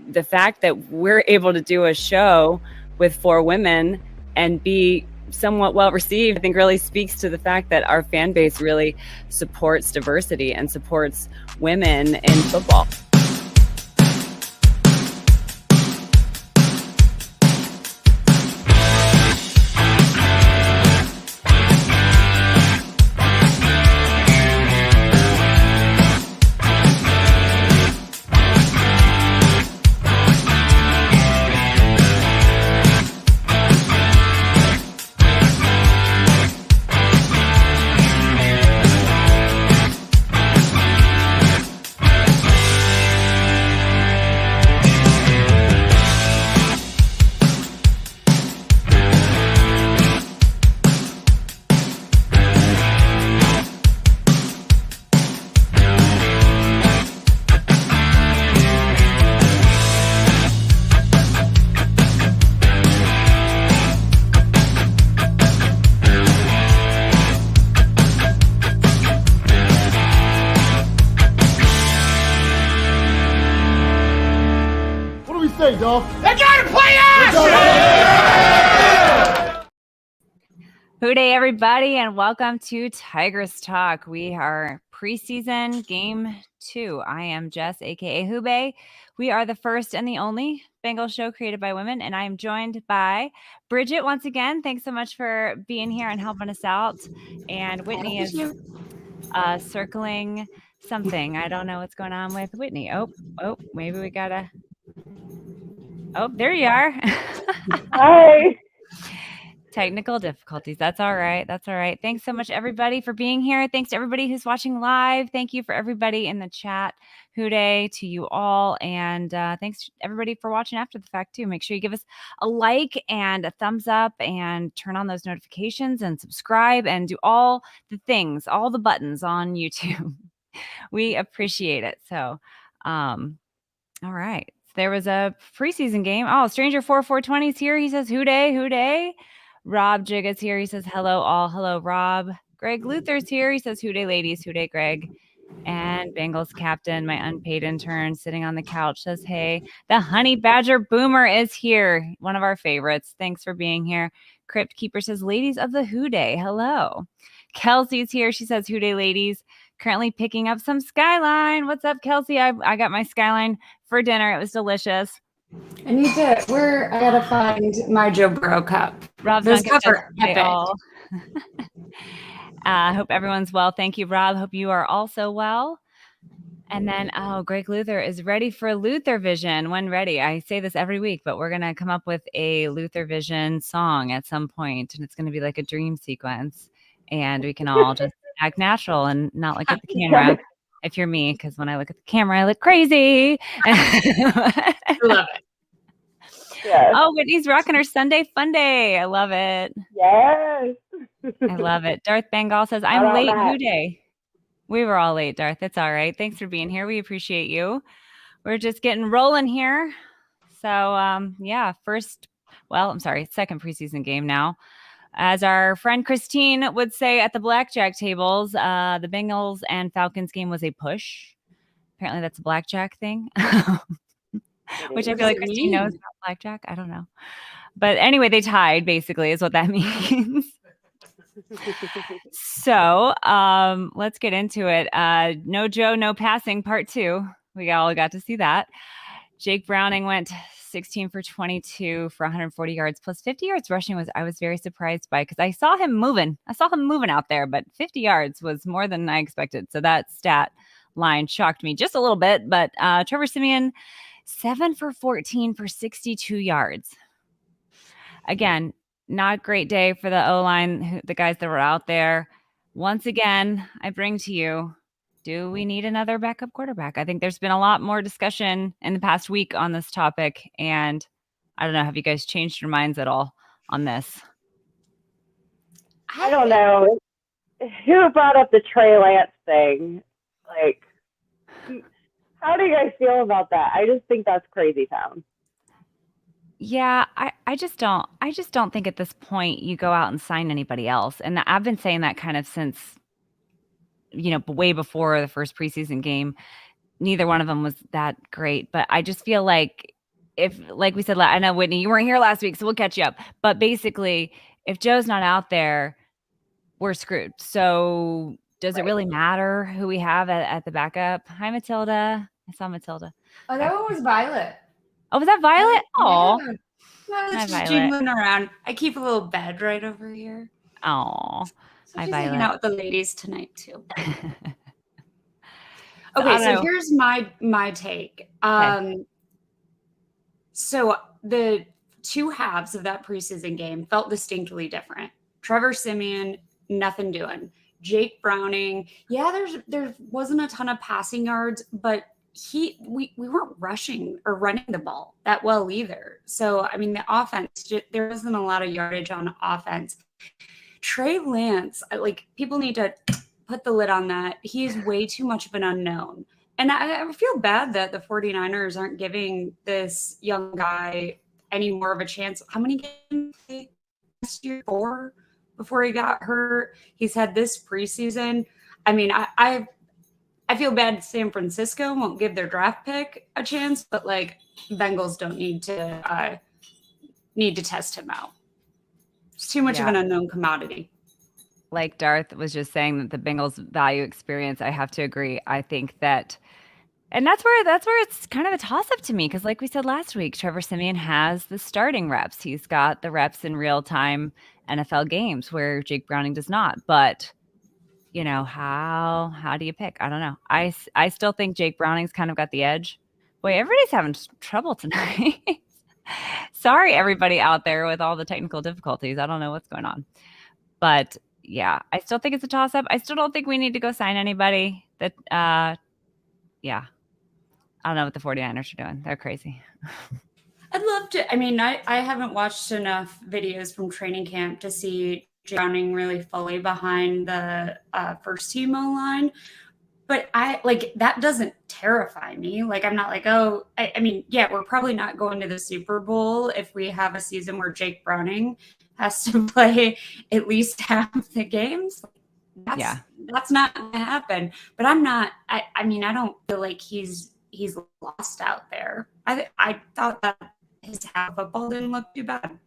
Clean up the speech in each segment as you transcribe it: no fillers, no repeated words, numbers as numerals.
the fact that we're able to do a show with 4 women and be somewhat well received, I think really speaks to the fact that our fan base really supports diversity and supports women in football. Dolph. They gotta play us! WHODEY, everybody, and welcome to Tigress Talk. We are preseason game 2. I am Jess, aka WHODEY. We are the first and the only Bengals show created by women, and I am joined by Bridget once again. Thanks so much for being here and helping us out. And Whitney is circling something. I don't know what's going on with Whitney. Oh, maybe we gotta. Oh, there you are. Hi. Technical difficulties. That's all right. That's all right. Thanks so much, everybody, for being here. Thanks to everybody who's watching live. Thank you for everybody in the chat. WHODEY to you all. And thanks to everybody for watching after the fact, too. Make sure you give us a like and a thumbs up and turn on those notifications and subscribe and do all the things, all the buttons on YouTube. We appreciate it. So, all right. There was a preseason game. Oh, Stranger 4420 is here. He says, WHODEY, WHODEY. Rob Jig is here. He says, hello, all. Hello, Rob. Greg Luther's here. He says, WHODEY, ladies. WHODEY, Greg. And Bengals captain, my unpaid intern, sitting on the couch, says, hey. The Honey Badger Boomer is here. One of our favorites. Thanks for being here. Crypt Keeper says, ladies of the WHODEY. Hello. Kelsey's here. She says, WHODEY, ladies. Currently picking up some Skyline. What's up, Kelsey? I got my Skyline for dinner. It was delicious. I need to. I gotta find my Joe Burrow cup. Rob's those cups are epic. Hope everyone's well. Thank you, Rob. Hope you are also well. And then, Greg Luther is ready for Luther Vision. When ready, I say this every week, but we're gonna come up with a Luther Vision song at some point, and it's gonna be like a dream sequence, and we can all just act natural and not look at the camera. If you're me, because when I look at the camera, I look crazy. I love it. Yes. Oh, Whitney's rocking her Sunday Fun Day. I love it. Yes. I love it. Darth Bengal says, I'm late, WHODEY. We were all late, Darth. It's all right. Thanks for being here. We appreciate you. We're just getting rolling here. So, second preseason game now. As our friend Christine would say at the blackjack tables, the Bengals and Falcons game was a push. Apparently that's a blackjack thing, which I feel like Christine knows about blackjack. I don't know. But anyway, they tied, basically, is what that means. So let's get into it. No Joe, no passing, part 2. We all got to see that. Jake Browning went 16 for 22 for 140 yards plus 50 yards rushing. I was very surprised by, because I saw him moving out there, but 50 yards was more than I expected. So that stat line shocked me just a little bit. But Trevor Siemian, 7 for 14 for 62 yards. Again, not a great day for the O-line, the guys that were out there. Once again, I bring to you, do we need another backup quarterback? I think there's been a lot more discussion in the past week on this topic. And I don't know, have you guys changed your minds at all on this? I don't know. Who brought up the Trey Lance thing? Like, how do you guys feel about that? I just think that's crazy town. Yeah, I just don't think at this point you go out and sign anybody else. And I've been saying that kind of since, way before the first preseason game. Neither one of them was that great, but I just feel like if, like we said, I know, Whitney, you weren't here last week, so we'll catch you up. But basically, if Joe's not out there, we're screwed. So does it really matter who we have at the backup? Hi, Matilda. I saw Matilda. Oh, that one was Violet. Oh, was that Violet? Oh, Yeah. No, Hi, it's just Violet. jingling around. I keep a little bed right over here. Oh, So hi, she's hanging Violet. out with the ladies tonight too. I Okay, don't so know. here's my take. So the two halves of that preseason game felt distinctly different. Trevor Siemian, nothing doing. Jake Browning, yeah, there wasn't a ton of passing yards, but we weren't rushing or running the ball that well either. So I mean, the offense, there wasn't a lot of yardage on offense. Trey Lance, like, people need to put the lid on that. He's way too much of an unknown. And I feel bad that the 49ers aren't giving this young guy any more of a chance. How many games last year? 4 before he got hurt. He's had this preseason. I mean, I feel bad San Francisco won't give their draft pick a chance, but like, Bengals don't need to test him out. It's too much of an unknown commodity. Like Darth was just saying that the Bengals value experience, I have to agree. I think that, and that's where it's kind of a toss up to me, because like we said last week, Trevor Siemian has the starting reps. He's got the reps in real time NFL games where Jake Browning does not. But you know, how do you pick? I don't know. I still think Jake Browning's kind of got the edge. Boy, everybody's having trouble tonight. Sorry, everybody out there with all the technical difficulties. I don't know what's going on. But yeah, I still think it's a toss-up. I still don't think we need to go sign anybody. That, yeah. I don't know what the 49ers are doing. They're crazy. I'd love to. I mean, I haven't watched enough videos from training camp to see Browning really fully behind the first team O-line. But that doesn't terrify me. Like, I'm not like, oh, I mean, yeah, we're probably not going to the Super Bowl if we have a season where Jake Browning has to play at least half the games. That's not going to happen. But I'm not, I mean, I don't feel like he's lost out there. I thought that his half football didn't look too bad.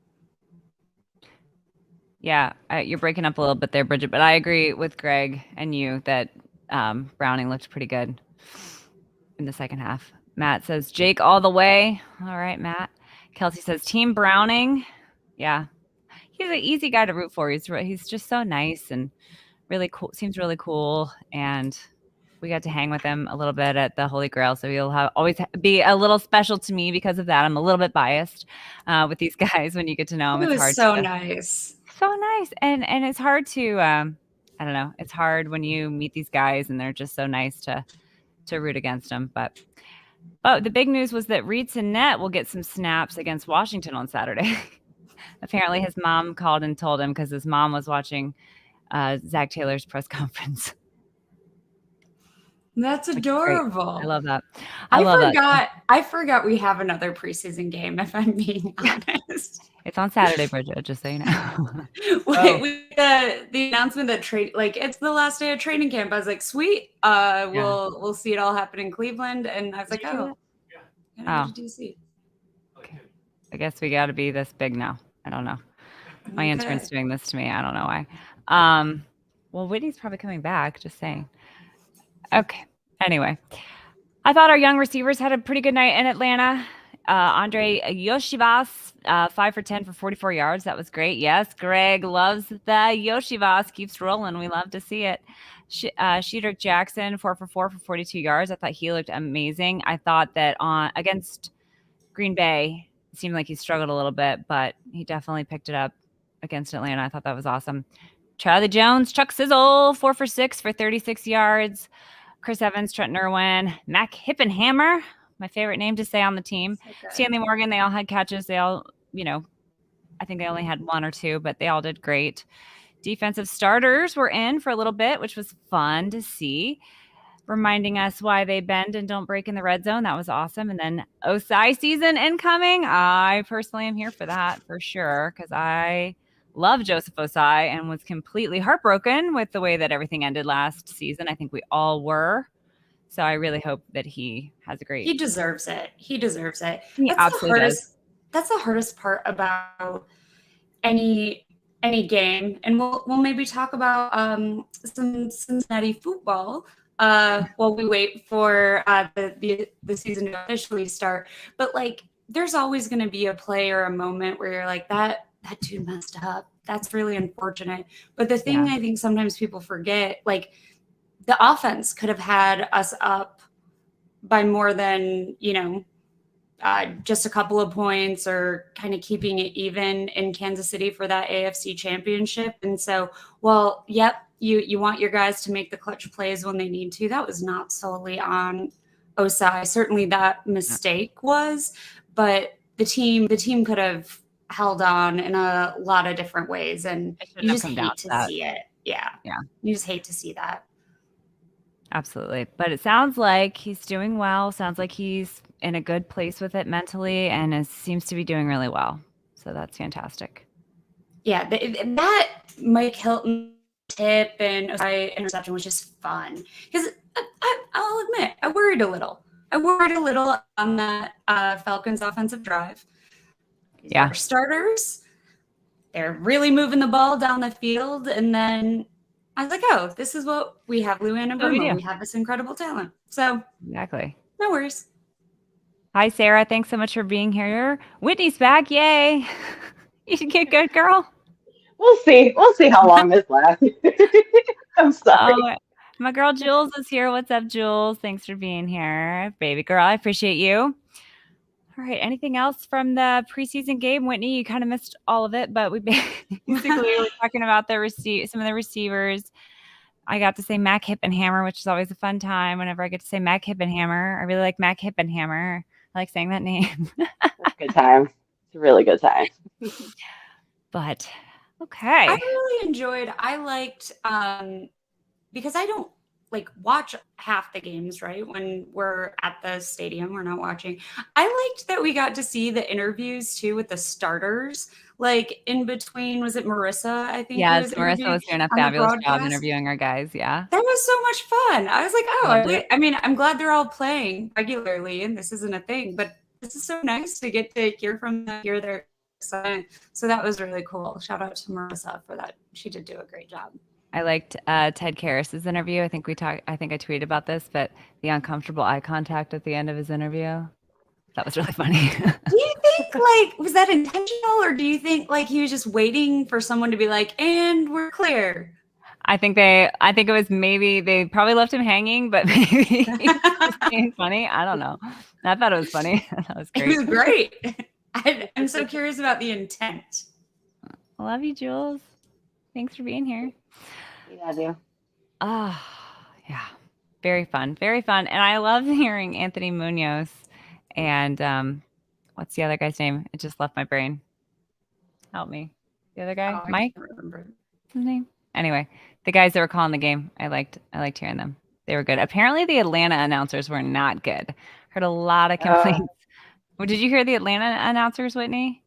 Yeah, you're breaking up a little bit there, Bridget, but I agree with Greg and you that Browning looked pretty good in the second half. Matt says, Jake all the way. All right, Matt. Kelsey says, Team Browning. Yeah. He's an easy guy to root for. He's just so nice and really cool. Seems really cool. And we got to hang with him a little bit at the Holy Grail. So he'll always be a little special to me because of that. I'm a little bit biased with these guys when you get to know them. It was so nice. So nice. And it's hard to, I don't know. It's hard when you meet these guys and they're just so nice to root against them. But the big news was that Reed Sinnett will get some snaps against Washington on Saturday. Apparently his mom called and told him because his mom was watching Zach Taylor's press conference. That's adorable. I love that. I forgot we have another preseason game, if I'm being honest. It's on Saturday, Bridget, just so you know. The announcement that it's the last day of training camp. I was like, sweet. We'll see it all happen in Cleveland. And I was like, oh. DC. Okay. I guess we got to be this big now. I don't know. My intern's doing this to me. I don't know why. Well, Whitney's probably coming back, just saying. Okay. Anyway, I thought our young receivers had a pretty good night in Atlanta. Andre Yoshivas, 5 for 10 for 44 yards. That was great. Yes, Greg loves the Yoshivas. Keeps rolling. We love to see it. Shedrick Jackson, 4 for 4 for 42 yards. I thought he looked amazing. I thought that against Green Bay, it seemed like he struggled a little bit, but he definitely picked it up against Atlanta. I thought that was awesome. Charlie Jones, Chuck Sizzle, 4 for 6 for 36 yards. Chris Evans, Trent Irwin, Mac Hippenhammer, my favorite name to say on the team. Stanley Morgan, they all had catches. They all, I think they only had 1 or 2, but they all did great. Defensive starters were in for a little bit, which was fun to see, reminding us why they bend and don't break in the red zone. That was awesome. And then Osai season incoming. I personally am here for that for sure, because I love Joseph Osai and was completely heartbroken with the way that everything ended last season. I think we all were. So I really hope that he has a great. He deserves it. He deserves it. He absolutely does. That's the hardest part about any game, and we'll maybe talk about some Cincinnati football while we wait for the season to officially start. But like, there's always going to be a play or a moment where you're like, that dude messed up. That's really unfortunate. But the thing I think sometimes people forget, like, the offense could have had us up by more than, just a couple of points, or kind of keeping it even in Kansas City for that AFC championship. And so, well, yep, you want your guys to make the clutch plays when they need to. That was not solely on Osai. Certainly that mistake was, but the team could have held on in a lot of different ways, and you just hate to see it. Yeah. You just hate to see that. Absolutely. But it sounds like he's doing well. Sounds like he's in a good place with it mentally, and seems to be doing really well. So that's fantastic. Yeah, that Mike Hilton tip and Osai interception was just fun, because I'll admit, I worried a little on that Falcons offensive drive. Yeah. Our starters, they're really moving the ball down the field, and then I was like, oh, this is what we have, Luann and Bruno. We have this incredible talent. So exactly. No worries. Hi, Sarah. Thanks so much for being here. Whitney's back. Yay. You should get good, girl. We'll see. We'll see how long this lasts. I'm sorry. Oh, my girl Jules is here. What's up, Jules? Thanks for being here. Baby girl, I appreciate you. All right. Anything else from the preseason game? Whitney, you kind of missed all of it, but we basically were talking about some of the receivers. I got to say Mac Hippenhammer, which is always a fun time whenever I get to say Mac Hippenhammer. I really like Mac Hippenhammer. I like saying that name. It's a good time. It's a really good time. But okay. I liked because I don't watch half the games, right? When we're at the stadium, we're not watching. I liked that we got to see the interviews too with the starters, in between. Was it Marissa? I think. Yes, Marissa was doing a fabulous job interviewing our guys. Yeah. That was so much fun. I was like, I mean, I'm glad they're all playing regularly and this isn't a thing, but this is so nice to get to hear from them, hear their excitement. So that was really cool. Shout out to Marissa for that. She did do a great job. I liked Ted Karras's interview. I think I tweeted about this, but the uncomfortable eye contact at the end of his interview. That was really funny. Do you think was that intentional, or do you think he was just waiting for someone to be like, and we're clear? I think it was, maybe they probably left him hanging, but maybe he was being funny. I don't know. I thought it was funny. That was great. It was great. I'm so curious about the intent. I love you, Jules. Thanks for being here. Yeah, do. Yeah. Very fun. Very fun. And I love hearing Anthony Munoz and what's the other guy's name? It just left my brain. Help me. The other guy? Mike? I can't remember. What's his name? Anyway, the guys that were calling the game, I liked hearing them. They were good. Apparently the Atlanta announcers were not good. Heard a lot of complaints. Did you hear the Atlanta announcers, Whitney?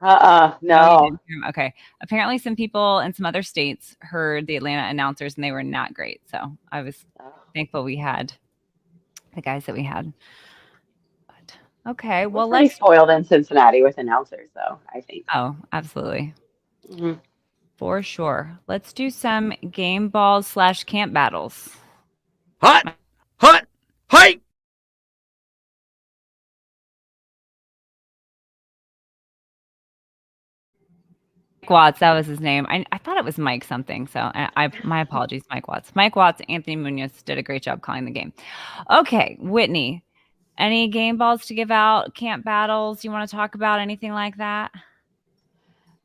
No. Okay. Apparently some people in some other states heard the Atlanta announcers and they were not great. So I was thankful we had the guys that we had. But okay. Well, we're pretty spoiled in Cincinnati with announcers, though, I think. Oh, absolutely. Mm-hmm. For sure. Let's do some game balls / camp battles. Hot! Hey! Mike Watts, that was his name. I thought it was Mike something, so my apologies, Mike Watts. Mike Watts, Anthony Munoz did a great job calling the game. Okay, Whitney, any game balls to give out? Camp battles? You want to talk about anything like that?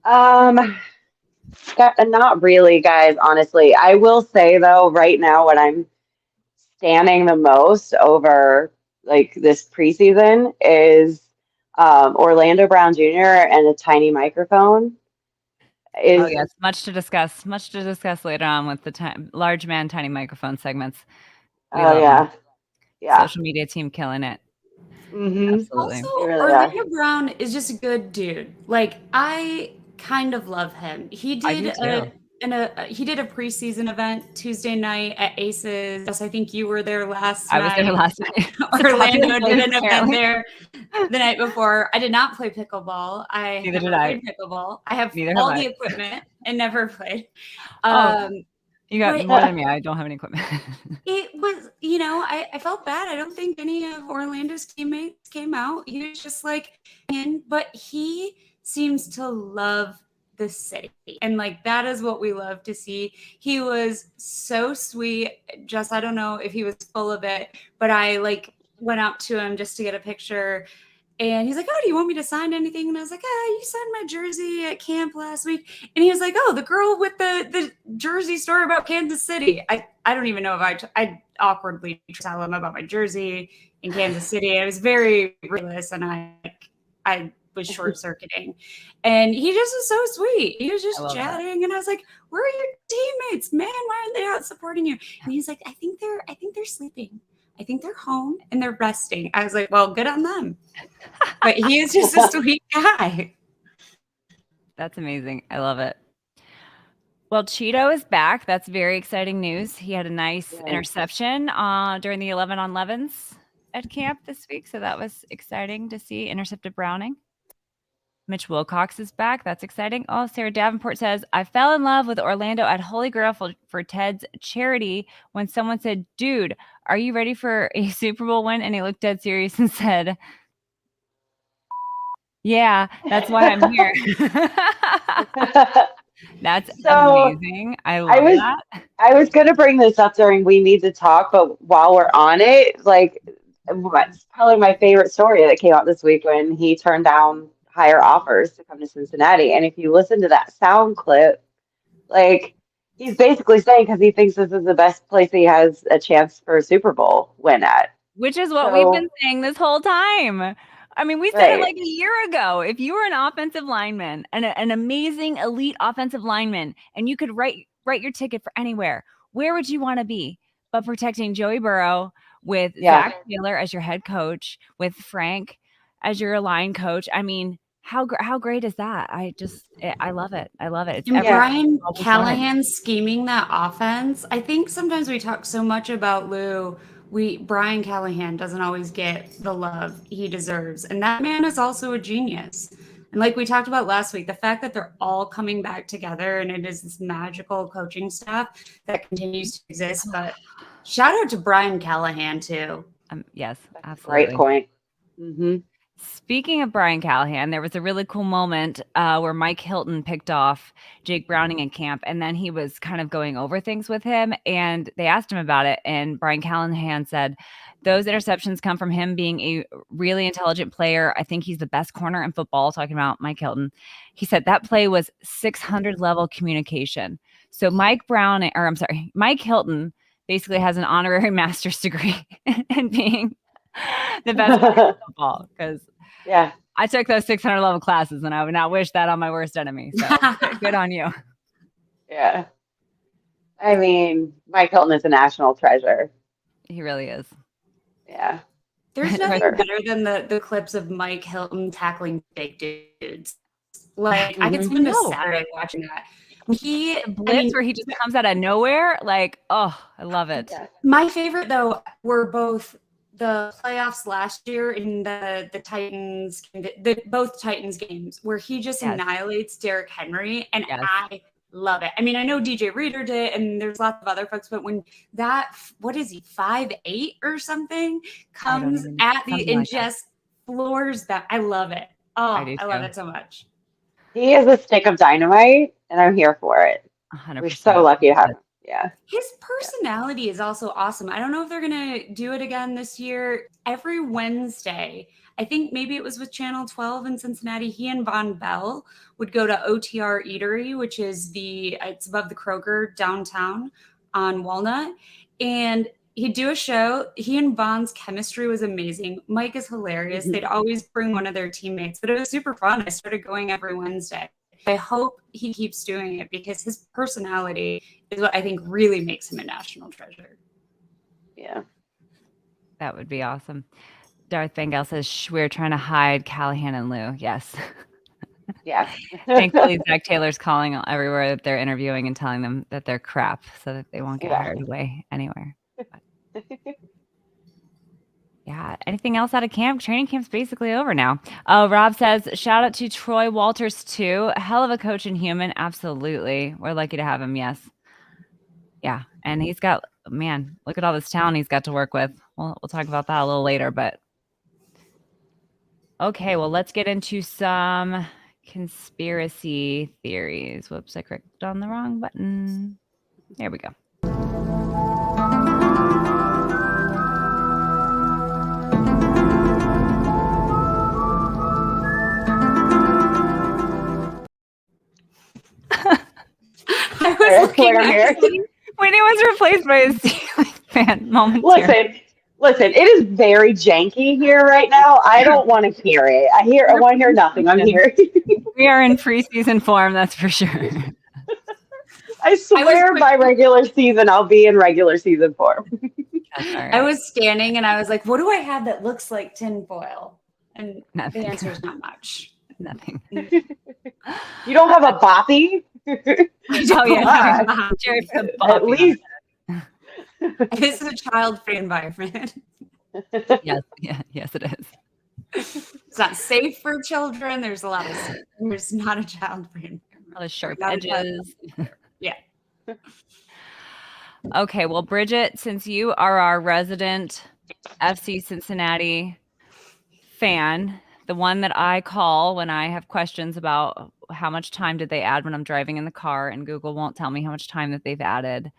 Not really, guys. Honestly, I will say though, right now, what I'm standing the most over this preseason is Orlando Brown Jr. and a tiny microphone. Oh yes, much to discuss later on with the large man tiny microphone segments. Yeah. Social media team killing it. Mm-hmm. Absolutely. Also, Orlando Brown is just a good dude. I kind of love him. He did he did a preseason event Tuesday night at Aces. Yes, I think you were there last I night. was there last night. Orlando did an event Apparently. there the night before. I did not play pickleball. I Neither never did I. played pickleball. I have Neither all have the I. equipment and never played. Oh, you got but- more than me. I don't have any equipment. It was, I felt bad. I don't think any of Orlando's teammates came out. He was just like, but he seems to love the city. And like, that is what we love to see. He was so sweet. Just, I don't know if he was full of it, but I like went up to him just to get a picture. And he's like, "Oh, do you want me to sign anything?" And I was like, "You signed my jersey at camp last week." And he was like, "Oh, the girl with the jersey story about Kansas City." I don't even know if I awkwardly tell him about my jersey in Kansas City. It was very ridiculous, and I was short circuiting. And he just was so sweet. He was just chatting, and I was like, "Where are your teammates, man? Why aren't they out supporting you?" And he's like, I think they're sleeping. I think they're home and they're resting." I was like, "Well, good on them." But he is just a sweet guy. That's amazing. I love it. Well, Cheeto is back. That's very exciting news. He had a nice interception during the 11 on 11s at camp this week. So that was exciting to see. Intercepted Browning. Mitch Wilcox is back. That's exciting. Oh, Sarah Davenport says, "I fell in love with Orlando at Holy Grail for Ted's charity when someone said, 'Dude, are you ready for a Super Bowl win?' And he looked dead serious and said, 'Yeah, that's why I'm here.'" That's amazing. I love that. I was going to bring this up during We Need to Talk, but while we're on it, like, it's probably my favorite story that came out this week when he turned down higher offers to come to Cincinnati. And if you listen to that sound clip, like, he's basically saying because he thinks this is the best place he has a chance for a Super Bowl win at. Which is what we've been saying this whole time. I mean, we said it like a year ago. If you were an offensive lineman and an amazing elite offensive lineman, and you could write your ticket for anywhere, where would you want to be? But protecting Joey Burrow with Zach Taylor as your head coach, with Frank as your line coach. I mean, how great is that? I love it. I love it. And Brian Callahan scheming that offense. I think sometimes we talk so much about Lou. Brian Callahan doesn't always get the love he deserves. And that man is also a genius. And like we talked about last week, the fact that they're all coming back together and it is this magical coaching staff that continues to exist. But shout out to Brian Callahan too. Yes, absolutely. Great point. Mm-hmm. Speaking of Brian Callahan, there was a really cool moment where Mike Hilton picked off Jake Browning in camp, and then he was kind of going over things with him, and they asked him about it, and Brian Callahan said, "Those interceptions come from him being a really intelligent player. I think he's the best corner in football," talking about Mike Hilton. He said that play was 600 level communication. So Mike Hilton basically has an honorary master's degree in being the best player in football, because I took those 600 level classes and I would not wish that on my worst enemy. So good on you. Yeah. I mean, Mike Hilton is a national treasure. He really is. Yeah. There's nothing better than the clips of Mike Hilton tackling big dudes. Like, I could spend a Saturday watching that. Where he just comes out of nowhere. Like, oh, I love it. My favorite, though, were both the playoffs last year in the Titans, both Titans games, where he just annihilates Derrick Henry, and I love it. I mean, I know DJ Reader did, and there's lots of other folks, but when that, what is he, 5'8" or something, comes at the and just floors them, I love it. Oh, I love it so much. He is a stick of dynamite, and I'm here for it. 100%. We're so lucky to have him. Yeah. His personality is also awesome. I don't know if they're going to do it again this year. Every Wednesday, I think maybe it was with Channel 12 in Cincinnati, he and Von Bell would go to OTR Eatery, which is it's above the Kroger downtown on Walnut. And he'd do a show. He and Von's chemistry was amazing. Mike is hilarious. They'd always bring one of their teammates, but it was super fun. I started going every Wednesday. I hope he keeps doing it because his personality is what I think really makes him a national treasure. Yeah. That would be awesome. Darth Bengals says, we're trying to hide Callahan and Lou. Yes. Yeah. Thankfully, Zach Taylor's calling everywhere that they're interviewing and telling them that they're crap so that they won't get Yeah. hired away anywhere. But, yeah. Anything else out of camp? Training camp's basically over now. Rob says, shout out to Troy Walters too. A hell of a coach and human. Absolutely. We're lucky to have him. Yes. Yeah. And he's got, man, look at all this talent he's got to work with. We'll talk about that a little later, but okay, well, let's get into some conspiracy theories. Whoops, I clicked on the wrong button. There we go. I was looking at Whitney was replaced by a ceiling fan momentarily. Listen, it is very janky here right now. I don't want to hear it. I want to hear nothing. I'm here. We are in preseason form, that's for sure. I swear by regular season, I'll be in regular season form. Right. I was scanning and I was like, what do I have that looks like tinfoil? And Nothing. the answer is not much. Nothing. You don't have a boppy? Oh, yeah. Jerry put a At boppy least. This is a child-free environment. Yes, it is. It's not safe for children. There's a lot of there's not a child-free environment. All the sharp Not a edges. Yeah. Okay, well, Bridget, since you are our resident FC Cincinnati fan, the one that I call when I have questions about how much time did they add when I'm driving in the car and Google won't tell me how much time that they've added.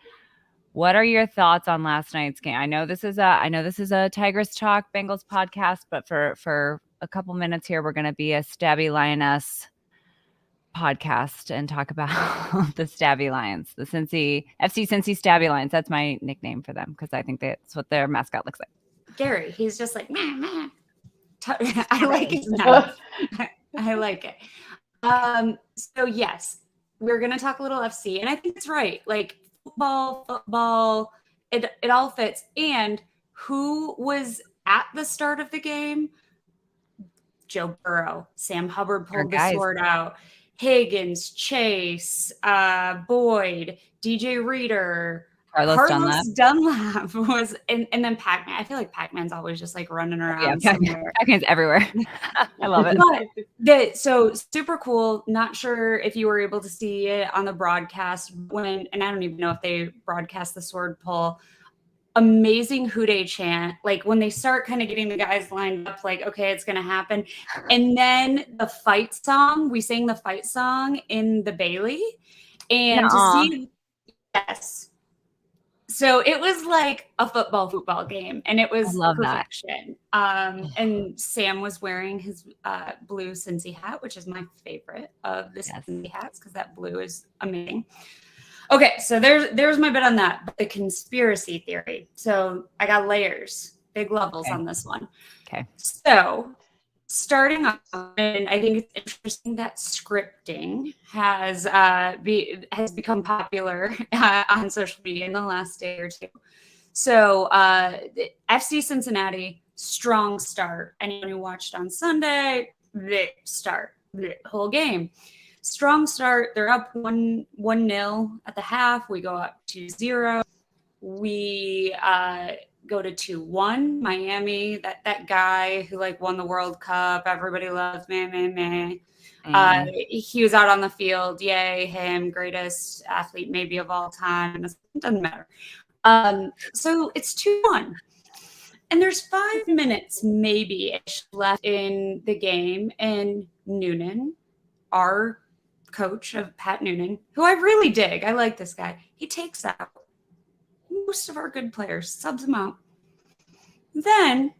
What are your thoughts on last night's game? I know this is a Tigress Talk Bengals podcast, but for a couple minutes here, we're going to be a Stabby Lioness podcast and talk about the Stabby Lions, the FC Cincy Stabby Lions. That's my nickname for them because I think that's what their mascot looks like. Gary, he's just like, meh, meh. I like his name. I like it. So yes, we're going to talk a little FC, and I think it's right. Like football, it all fits. And who was at the start of the game? Joe Burrow, Sam Hubbard pulled the sword out. Higgins, Chase, Boyd, DJ Reader, Carlos Dunlap was, and then Pac-Man. I feel like Pac-Man's always just like running around somewhere. Pac-Man's everywhere. I love it. But so super cool. Not sure if you were able to see it on the broadcast and I don't even know if they broadcast the sword pull. Amazing WHODEY chant. Like when they start kind of getting the guys lined up, like, okay, it's going to happen. And then the fight song, we sang the fight song in the Bailey. And to see, yes. So it was like a football game, and it was perfection. And Sam was wearing his blue Cincy hat, which is my favorite of the Cincy hats because that blue is amazing. Okay, so there's my bit on that. But the conspiracy theory. So I got layers, big levels on this one. Okay. So starting off, and I think it's interesting that scripting has become popular on social media in the last day or two. So FC Cincinnati, strong start. Anyone who watched on Sunday, the whole game. Strong start. They're up 1-0 at the half. We go up 2-0. We go to 2-1. Miami, that guy who like won the World Cup. Everybody loves me. He was out on the field. Yay, him, greatest athlete maybe of all time. It doesn't matter. So it's 2-1. And there's 5 minutes maybe left in the game. And Noonan, our coach of Pat Noonan, who I really dig. I like this guy. He takes out most of our good players, subs them out. Then,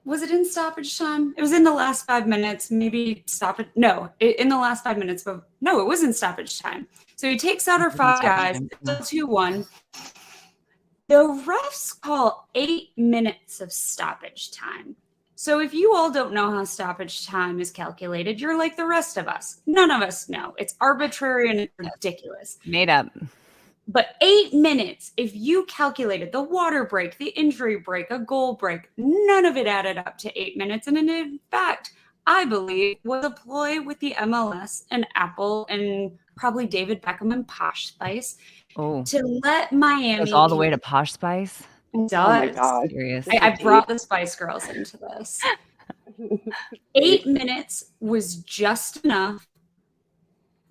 was it in stoppage time? It was in the last 5 minutes, maybe stoppage. No, in the last 5 minutes, but no, it was in stoppage time. So he takes out our 5 guys, 2-1. The refs call 8 minutes of stoppage time. So if you all don't know how stoppage time is calculated, you're like the rest of us. None of us know. It's arbitrary and ridiculous. Made up. But 8 minutes, if you calculated the water break, the injury break, a goal break, none of it added up to 8 minutes. And in fact, I believe, was a ploy with the MLS and Apple and probably David Beckham and Posh Spice to let Miami goes all the way to Posh Spice. Does. Oh my God. Serious. I brought the Spice Girls into this. 8 minutes was just enough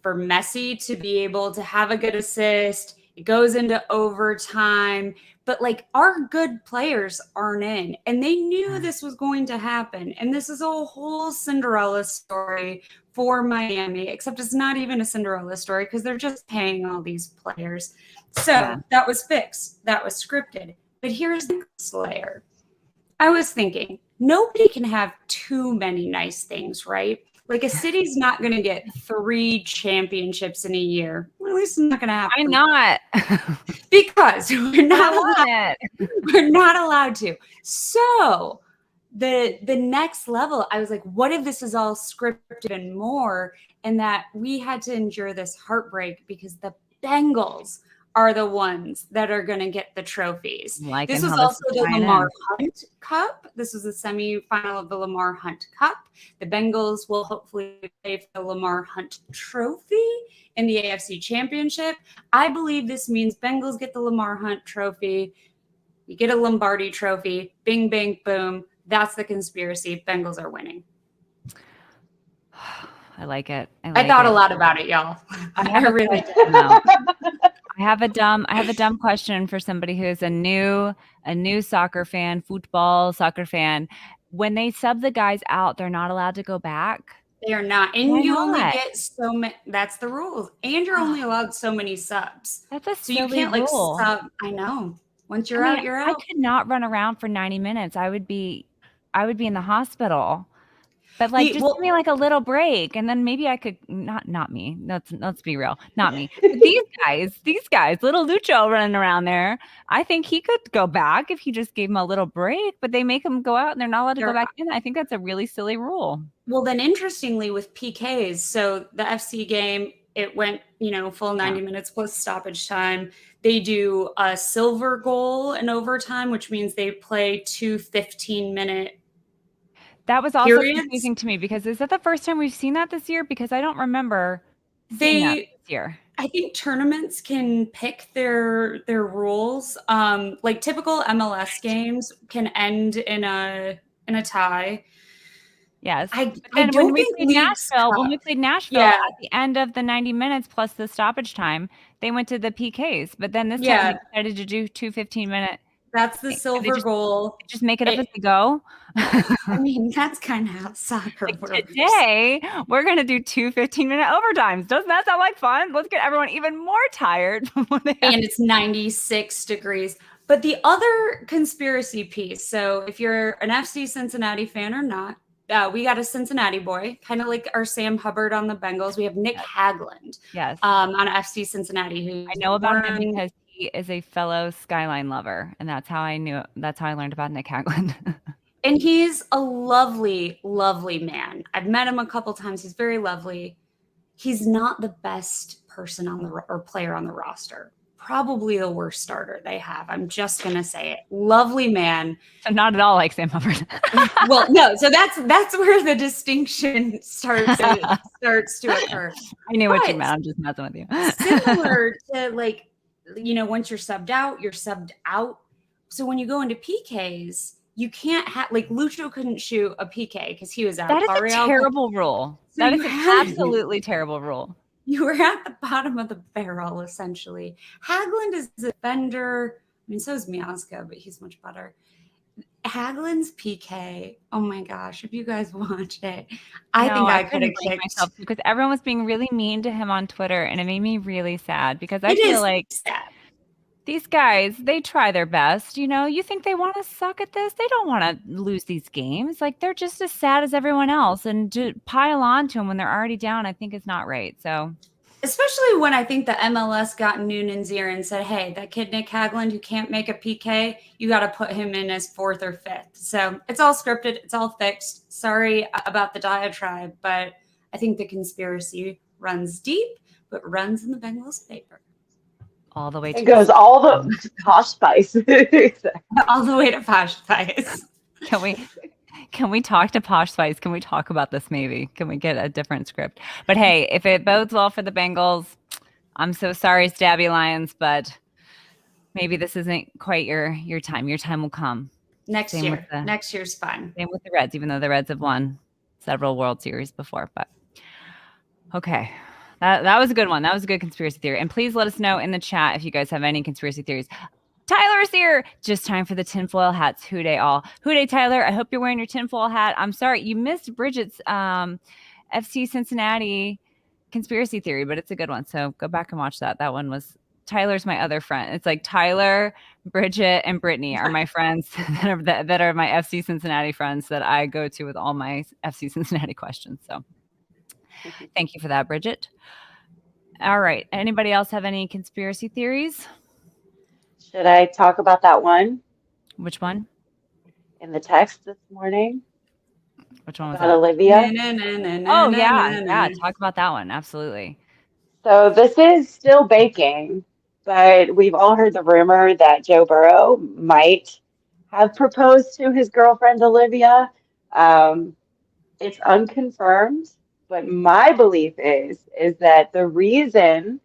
for Messi to be able to have a good assist. It goes into overtime, but like our good players aren't in, and they knew this was going to happen. And this is a whole Cinderella story for Miami, except it's not even a Cinderella story because they're just paying all these players. So that was fixed. That was scripted. But here's the layer. I was thinking, nobody can have too many nice things, right? Like a city's not going to get 3 championships in a year. Well, at least it's not going to happen. Why not? Because we're not allowed to. So the next level, I was like, what if this is all scripted and more, and that we had to endure this heartbreak because the Bengals are the ones that are going to get the trophies. This was also the Lamar Hunt Cup. This was the semifinal of the Lamar Hunt Cup. The Bengals will hopefully play for the Lamar Hunt Trophy in the AFC Championship. I believe this means Bengals get the Lamar Hunt Trophy. You get a Lombardi Trophy. Bing, bang, boom. That's the conspiracy. Bengals are winning. I like it. I thought a lot about it, y'all. I really did. No. I have a dumb question for somebody who's a new soccer fan, soccer fan. When they sub the guys out, they're not allowed to go back. They are not. And you only get so many. That's the rules. And you're only allowed so many subs. That's a silly you can't rule. Sub. I know. Once you're out, you're out. I could not run around for 90 minutes. I would be in the hospital. But give me like a little break, and then maybe I could not me. Let's be real, not me. But these guys, little Lucho running around there. I think he could go back if he just gave him a little break. But they make him go out, and they're not allowed to go back in. I think that's a really silly rule. Well, then interestingly, with PKs, so the FC game, it went full 90 minutes plus stoppage time. They do a silver goal in overtime, which means they play 2 15-minute. That was also confusing to me because is that the first time we've seen that this year? Because I don't remember seeing that this year. I think tournaments can pick their rules. Like typical MLS games can end in a tie. Yes. When we played Nashville at the end of the 90 minutes plus the stoppage time, they went to the PKs. But then this time they decided to do 2 15-minute. That's the silver goal. Just make it up as they go. I mean, that's kind of how soccer works. Today, we're going to do 2 15-minute overtimes. Doesn't that sound like fun? Let's get everyone even more tired. And it's 96 degrees. But the other conspiracy piece, so if you're an FC Cincinnati fan or not, we got a Cincinnati boy, kind of like our Sam Hubbard on the Bengals. We have Nick Hagland on FC Cincinnati. Who I know about him because he is a fellow Skyline lover, and that's how I learned about Nick Hagland. And he's a lovely, lovely man. I've met him a couple times. He's very lovely. He's not the best person or player on the roster. Probably the worst starter they have. I'm just gonna say it. Lovely man. So not at all like Sam Hubbard. Well, no. So that's where the distinction starts to occur. I knew what you meant. I'm just messing with you. Similar to once you're subbed out, you're subbed out. So when you go into PKs, you can't have Lucho couldn't shoot a PK because he was out. That is a terrible rule. So that is an absolutely terrible rule. You were at the bottom of the barrel, essentially. Hagland is a defender. I mean, so is Miazga, but he's much better. Hagland's PK, oh my gosh, if you guys watched it, I think I could have kicked myself because everyone was being really mean to him on Twitter, and it made me really sad because I feel like these guys, they try their best. You think they want to suck at this? They don't want to lose these games. They're just as sad as everyone else, and to pile on to them when they're already down, I think is not right. So, especially when I think the MLS got in Noonan's ear and said, hey, that kid Nick Hagland who can't make a PK, you got to put him in as 4th or 5th. So it's all scripted. It's all fixed. Sorry about the diatribe, but I think the conspiracy runs deep, but runs in the Bengals' favor. All the way to it goes all the Posh Spice. All the way to Posh Spice. Can we Can we talk to Posh Spice? Can we talk about this maybe? Can we get a different script? But hey, if it bodes well for the Bengals, I'm so sorry, Stabby Lions, but maybe this isn't quite your time. Your time will come. Next Same year. with Next year's fun. Same with the Reds, even though the Reds have won several World Series before. But okay. That was a good one. That was a good conspiracy theory. And please let us know in the chat if you guys have any conspiracy theories. Tyler's here. Just time for the tinfoil hats. WHODEY all. WHODEY, Tyler. I hope you're wearing your tinfoil hat. I'm sorry. You missed Bridget's FC Cincinnati conspiracy theory, but it's a good one. So go back and watch that. That one was Tyler's my other friend. It's like Tyler, Bridget, and Brittany are my friends that are my FC Cincinnati friends that I go to with all my FC Cincinnati questions. So thank you for that, Bridget. All right. Anybody else have any conspiracy theories? Should I talk about that one Which one? in the text this morning Which one was about that? Olivia? Oh, yeah. Talk about that one. Absolutely. So this is still baking, but we've all heard the rumor that Joe Burrow might have proposed to his girlfriend Olivia. It's unconfirmed, but my belief is that the reason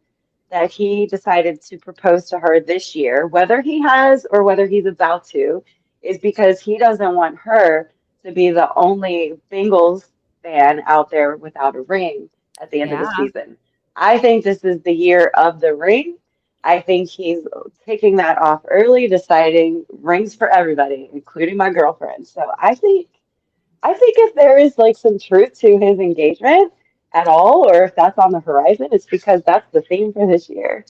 that he decided to propose to her this year, whether he has or whether he's about to, is because he doesn't want her to be the only Bengals fan out there without a ring at the end of the season. I think this is the year of the ring. I think he's taking that off early, deciding rings for everybody, including my girlfriend. So I think if there is like some truth to his engagement at all, or if that's on the horizon, it's because that's the theme for this year.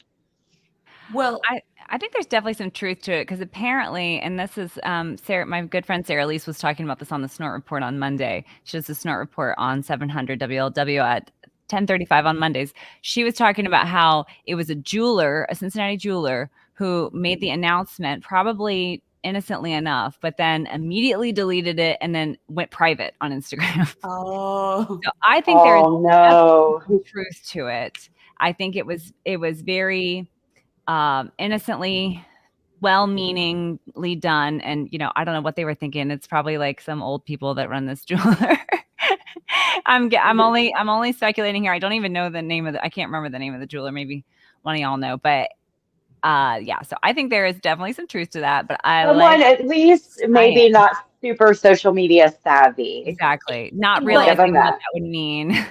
Well, I think there's definitely some truth to it because apparently, and this is Sarah, my good friend Sarah Elise was talking about this on the Snort Report on Monday. She does the Snort Report on 700 WLW at 10:35 on Mondays. She was talking about how it was a jeweler, a Cincinnati jeweler, who made the announcement, probably innocently enough, but then immediately deleted it and then went private on Instagram. oh, So I think there is no some truth to it. I think it was very innocently, well-meaningly done, and I don't know what they were thinking. It's probably like some old people that run this jeweler. I'm only speculating here. I don't even know the name of I can't remember the name of the jeweler. Maybe one of y'all know, but yeah. So I think there is definitely some truth to that. But someone at least maybe not super social media savvy. Exactly, not realizing what that would mean.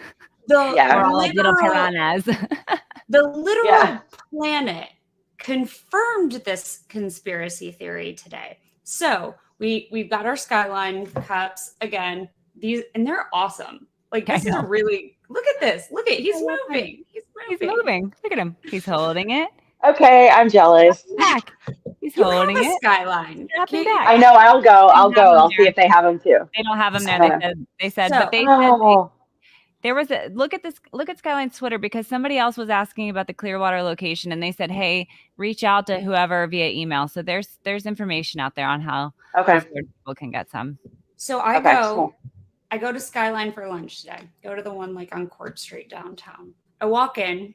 The little piranhas. The literal planet confirmed this conspiracy theory today. So we've got our Skyline cups again. These, and they're awesome. Like, this is a really, look at this. Look at, he's moving. He's moving. Look at him. He's holding it. Okay, I'm jealous. Back. He's holding it. Skyline. I know. I'll go. I'll see if they have them too. They don't have them there. They said, but they said there was a look at Skyline's Twitter, because somebody else was asking about the Clearwater location, and they said, hey, reach out to whoever via email. So there's information out there on how people can get some. So I go to Skyline for lunch today. Go to the one like on Court Street downtown. I walk in.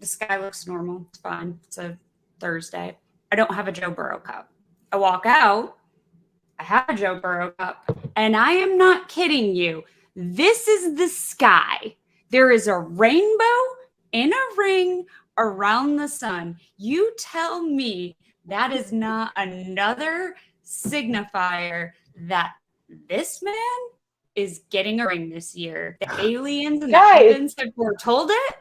The sky looks normal. It's fine. It's a Thursday. I don't have a Joe Burrow cup. I walk out. I have a Joe Burrow cup. And I am not kidding you. This is the sky. There is a rainbow in a ring around the sun. You tell me that is not another signifier that this man is getting a ring this year. The aliens and the heavens have foretold it.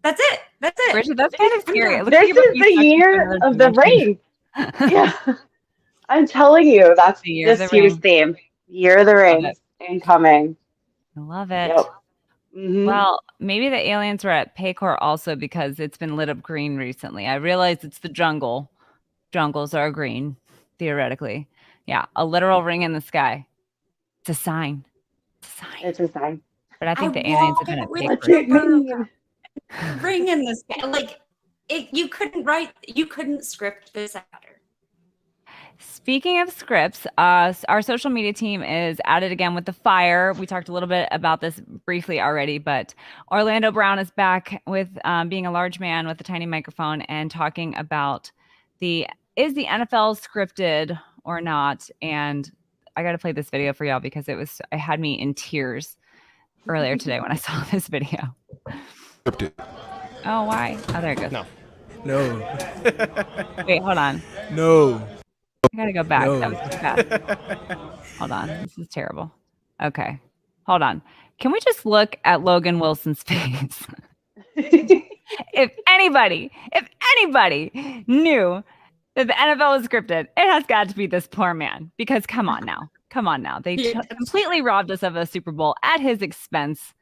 That's it. That's it. Bridget, that's kind of scary. This is the year of the ring. Yeah. I'm telling you, that's this year's theme. Year of the ring incoming. I love it. Yep. Mm-hmm. Well, maybe the aliens were at Paycor also because it's been lit up green recently. I realize it's the jungle. Jungles are green, theoretically. Yeah, a literal ring in the sky. It's a sign. It's a sign. But I think the aliens have been at Paycor. Ring in the sky. Like, you couldn't script this better. Speaking of scripts, our social media team is at it again with the fire. We talked a little bit about this briefly already, but Orlando Brown is back with being a large man with a tiny microphone and talking about is the NFL scripted or not, and gotta play this video for y'all because it had me in tears earlier today when I saw this video. Scripted. Oh, why? Oh, there it goes. No. Wait, hold on. No. I gotta go back. No. That was too fast. Hold on. This is terrible. Okay. Hold on. Can we just look at Logan Wilson's face? If anybody knew that the NFL was scripted, it has got to be this poor man. Because come on now. They completely robbed us of a Super Bowl at his expense.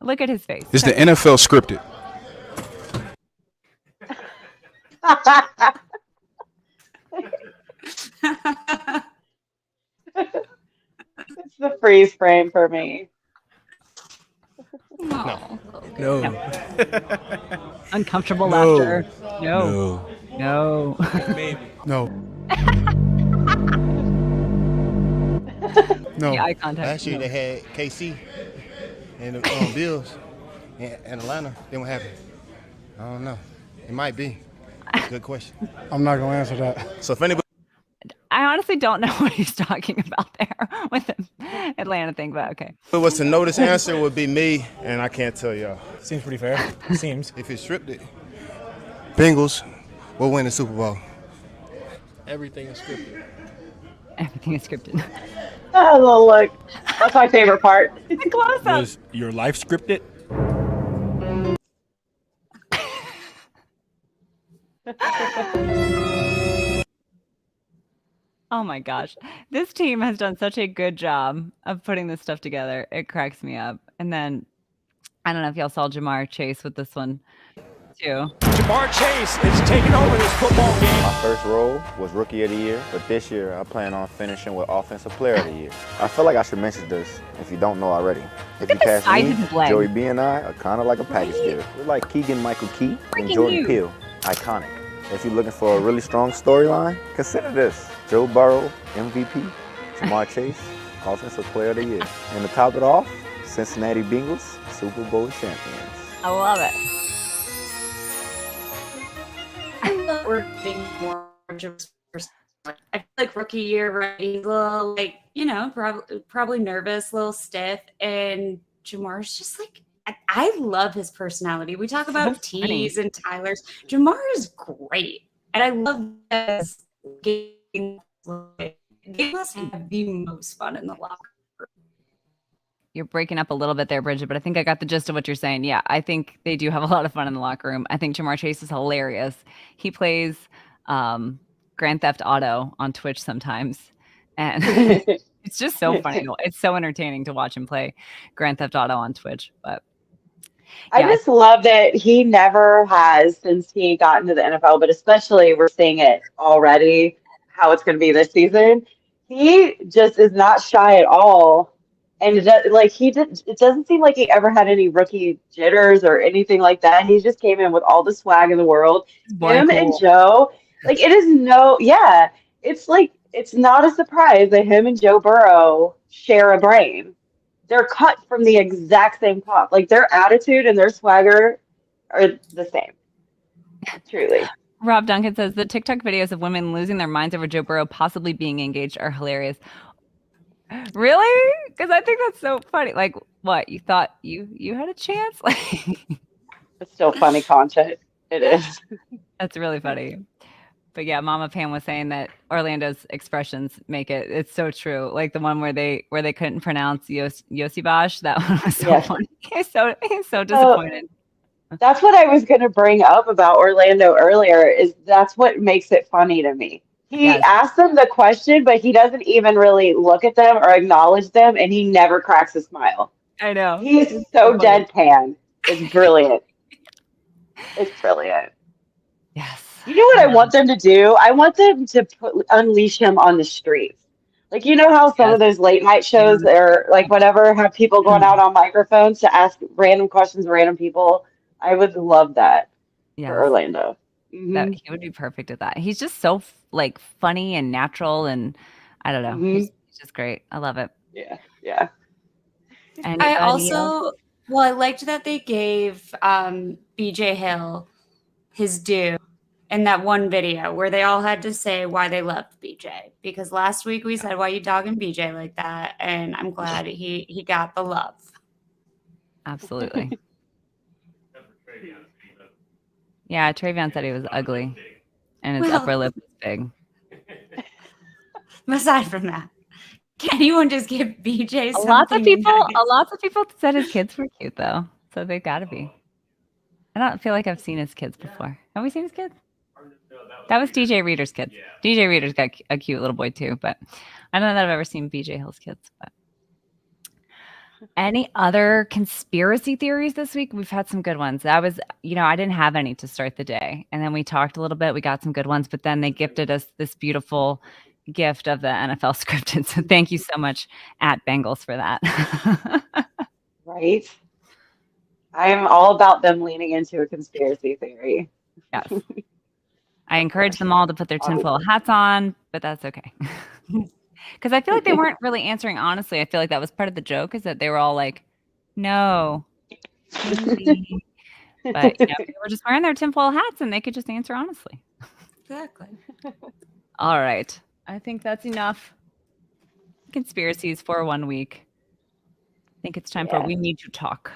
Look at his face. Is the NFL scripted? It's the freeze frame for me. No. Uncomfortable No. laughter. No. Maybe. No. No. The eye contact. Last year No. they had KC and the Bills and Atlanta. Then what happened? I don't know. It might be. Good question. I'm not going to answer that. So if anybody I honestly don't know what he's talking about there with the Atlanta thing, but okay. was to know this answer would be me, and I can't tell y'all. Seems pretty fair. Seems. If it's scripted, Bengals will win the Super Bowl. Everything is scripted. Everything is scripted. Oh, look. That's my favorite part. Close up. Was your life scripted? Oh my gosh. This team has done such a good job of putting this stuff together. It cracks me up. And then I don't know if y'all saw Jamar Chase with this one too. Jamar Chase is taking over this football game. My first role was Rookie of the Year, but this year I plan on finishing with Offensive Player of the Year. I feel like I should mention this if you don't know already. If you at the pass size me, of his leg. Joey B and I are kind of like a package deal. We're like Keegan Michael Key and Jordan you. Peele. Iconic. If you're looking for a really strong storyline, consider this. Joe Burrow, MVP, Jamar Chase, Offensive Player of the Year. And to top it off, Cincinnati Bengals, Super Bowl champions. I love it. I love working more. I feel like rookie year, right? He's a little probably nervous, a little stiff, and Jamar's just like I love his personality. We talk about T's and Tyler's. Jamar is great, and I love this game. They must have the most fun in the locker room. You're breaking up a little bit there, Bridget, but I think I got the gist of what you're saying. Yeah, I think they do have a lot of fun in the locker room. I think Jamar Chase is hilarious. He plays Grand Theft Auto on Twitch sometimes. And it's just so funny. It's so entertaining to watch him play Grand Theft Auto on Twitch. But I just love that he never has since he got into the NFL, but especially we're seeing it already, how it's going to be this season. He just is not shy at all. And it doesn't seem like he ever had any rookie jitters or anything like that. He just came in with all the swag in the world. Him and Joe, it's not a surprise that him and Joe Burrow share a brain. They're cut from the exact same cloth. Like their attitude and their swagger are the same. Truly. Rob Duncan says the TikTok videos of women losing their minds over Joe Burrow possibly being engaged are hilarious. Really? Because I think that's so funny. Like, what? You thought you had a chance? It's still funny content. It is. That's really funny. But yeah, Mama Pam was saying that Orlando's expressions make it. It's so true. Like the one where they couldn't pronounce Yosibash. That one was so funny. He's so disappointed. That's what I was going to bring up about Orlando earlier. Is that's what makes it funny to me. He asked them the question, but he doesn't even really look at them or acknowledge them, and he never cracks a smile. I know. He's so deadpan. It's brilliant. It's brilliant. Yes. You know what I want them to do? I want them to unleash him on the streets. Like, you know how some of those late night shows or like whatever have people going out on microphones to ask random questions to random people? I would love that for Orlando. That he would be perfect at that. He's just so like funny and natural, and I don't know. He's just great. I love it. Yeah. And I liked that they gave BJ Hill his due in that one video where they all had to say why they loved BJ. Because last week we said, why you dogging BJ like that? And I'm glad he got the love. Absolutely. Yeah, Travion said he was ugly and his upper lip was big. Aside from that, can anyone just give BJ something? Lots of people said his kids were cute though, so they've got to be. I don't feel like I've seen his kids before. Have we seen his kids? That was DJ Reader's kids. DJ Reader's got a cute little boy too, but I don't know that I've ever seen BJ Hill's kids. But any other conspiracy theories this week? We've had some good ones. I didn't have any to start the day, and then we talked a little bit. We got some good ones, but then they gifted us this beautiful gift of the NFL scripted. So thank you so much at Bengals for that. Right. I am all about them leaning into a conspiracy theory. Yes. I encourage them all to put their tinfoil hats on, but that's okay. Because I feel like they weren't really answering honestly. I feel like that was part of the joke, is that they were all like, no. But they were just wearing their tinfoil hats and they could just answer honestly. Exactly. All right. I think that's enough conspiracies for 1 week. I think it's time for We Need to Talk.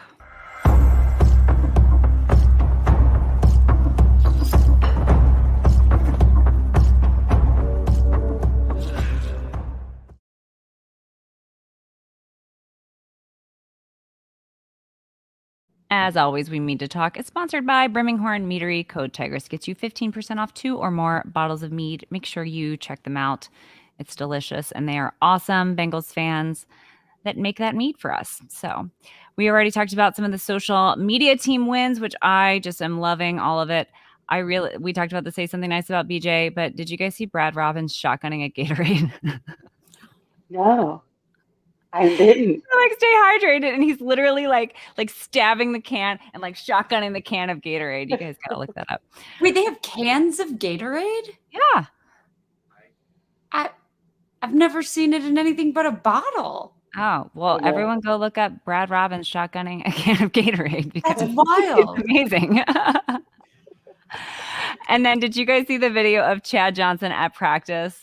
As always, We Need to Talk is sponsored by Brimminghorn Meadery. Code Tigress gets you 15% off 2 or more bottles of mead. Make sure you check them out. It's delicious, and they are awesome Bengals fans that make that mead for us. So we already talked about some of the social media team wins, which I just am loving all of it. We talked about the Say Something Nice About BJ, but did you guys see Brad Robbins shotgunning a Gatorade? No. I didn't. Like, stay hydrated, and he's literally like stabbing the can and like shotgunning the can of Gatorade. You guys gotta look that up. Wait, they have cans of Gatorade? Yeah. I've never seen it in anything but a bottle. Oh, well, everyone go look up Brad Robbins shotgunning a can of Gatorade, because that's wild. It's amazing. And then did you guys see the video of Chad Johnson at practice?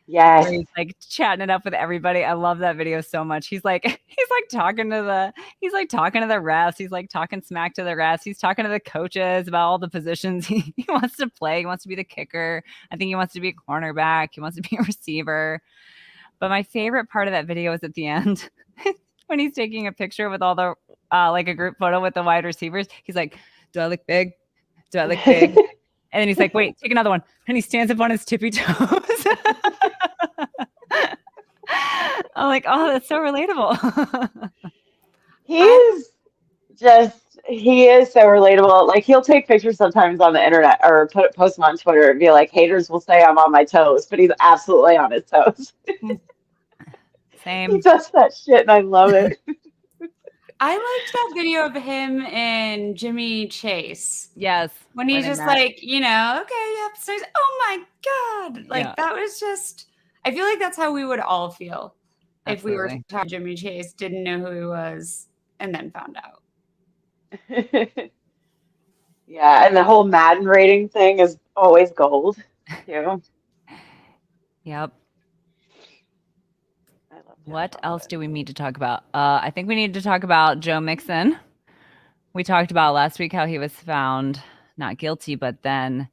Yes. Where he's like chatting it up with everybody. I love that video so much. He's like talking to the refs. He's like talking smack to the refs. He's talking to the coaches about all the positions he wants to play. He wants to be the kicker. I think he wants to be a cornerback. He wants to be a receiver. But my favorite part of that video is at the end when he's taking a picture with all the like a group photo with the wide receivers. He's like, "Do I look big? Do I look big?" And then he's like, "Wait, take another one." And he stands up on his tippy toes. I'm like, oh, that's so relatable. He is so relatable. Like, he'll take pictures sometimes on the internet or post them on Twitter and be like, haters will say I'm on my toes, but he's absolutely on his toes. Same. He does that shit and I love it. I liked that video of him and Jimmy Chase. Yes. When he's just like, okay, yep. So he's, oh my God. Like, that was just, I feel like that's how we would all feel if we were to talk to Jimmy Chase, didn't know who he was, and then found out. Yeah, and the whole Madden rating thing is always gold, too. Yep. What else do we need to talk about? I think we need to talk about Joe Mixon. We talked about last week how he was found not guilty, but then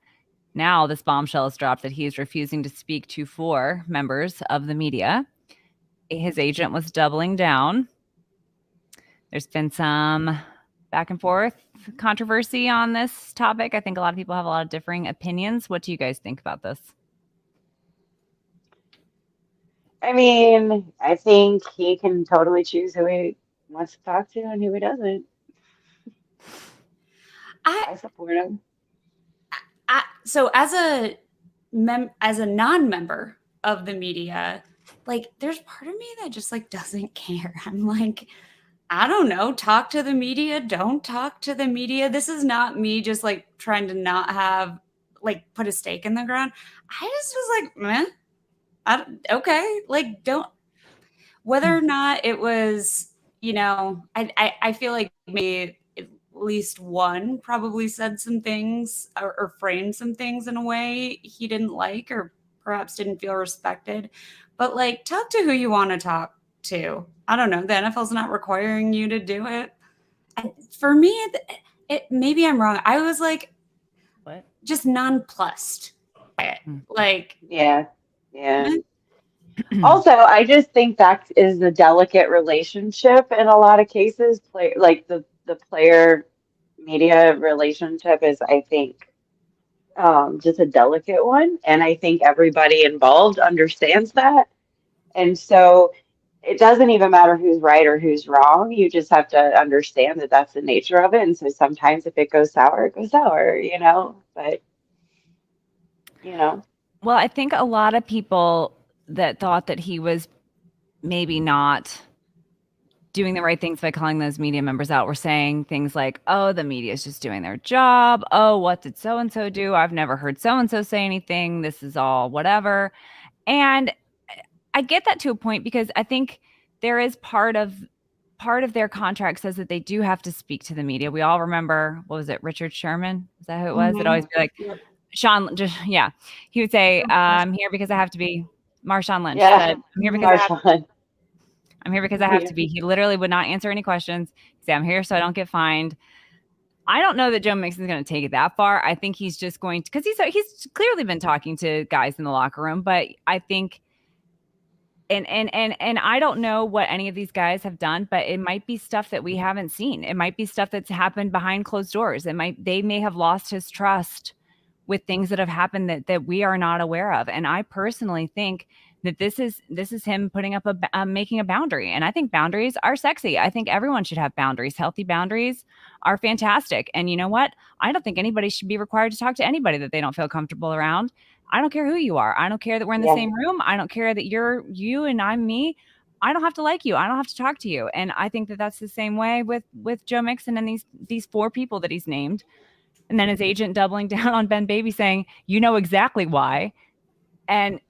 now this bombshell is dropped that he is refusing to speak to 4 members of the media. His agent was doubling down. There's been some back and forth controversy on this topic. I think a lot of people have a lot of differing opinions. What do you guys think about this? I mean, I think he can totally choose who he wants to talk to and who he doesn't. I support him. So as a non-member of the media, like, there's part of me that just like doesn't care. I'm like, I don't know, talk to the media, don't talk to the media. This is not me just like trying to not have, like, put a stake in the ground. I just was like, meh. Okay, like, don't, whether or not it was, I feel like maybe least one probably said some things or framed some things in a way he didn't like or perhaps didn't feel respected. But like, talk to who you want to talk to. I don't know. The NFL's not requiring you to do it. And for me, it maybe I'm wrong. I was like, what? Just nonplussed by it. Like, yeah. Also, I just think that is a delicate relationship in a lot of cases. Like the player media relationship is, I think, just a delicate one, and I think everybody involved understands that. And so it doesn't even matter who's right or who's wrong. You just have to understand that that's the nature of it. And so sometimes if it goes sour, it goes sour, you know. But Well, I think a lot of people that thought that he was maybe not doing the right things by calling those media members out were saying things like, oh, the media is just doing their job. Oh, what did so-and-so do? I've never heard so-and-so say anything. This is all whatever. And I get that to a point because I think there is part of their contract says that they do have to speak to the media. We all remember, what was it, Richard Sherman? Is that who it was? It'd always be like, Sean, he would say, I'm here because I have to be. Marshawn Lynch said, I'm here because I have to be. He literally would not answer any questions. He'd say, I'm here so I don't get fined. I don't know that Joe Mixon's going to take it that far. I think he's just going to, because he's clearly been talking to guys in the locker room, but I think, and I don't know what any of these guys have done, but it might be stuff that we haven't seen. It might be stuff that's happened behind closed doors. They may have lost his trust with things that have happened that we are not aware of. And I personally think that this is him putting up making a boundary. And I think boundaries are sexy. I think everyone should have boundaries. Healthy boundaries are fantastic. And you know what? I don't think anybody should be required to talk to anybody that they don't feel comfortable around. I don't care who you are. I don't care that we're in the same room. I don't care that you're you and I'm me. I don't have to like you. I don't have to talk to you. And I think that that's the same way with Joe Mixon and these 4 people that he's named. And then his agent doubling down on Ben Baby saying, you know exactly why. And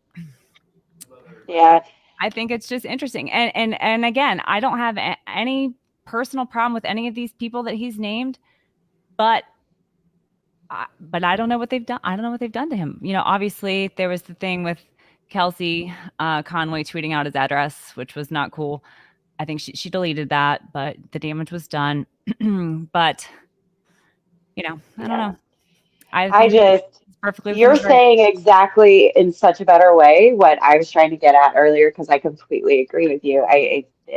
I think it's just interesting. And again, I don't have any personal problem with any of these people that he's named, but I don't know what they've done. I don't know what they've done to him. You know, obviously there was the thing with Kelsey Conway tweeting out his address, which was not cool. I think she deleted that, but the damage was done. But I don't know. I just perfectly. You're saying exactly in such a better way what I was trying to get at earlier, because I completely agree with you.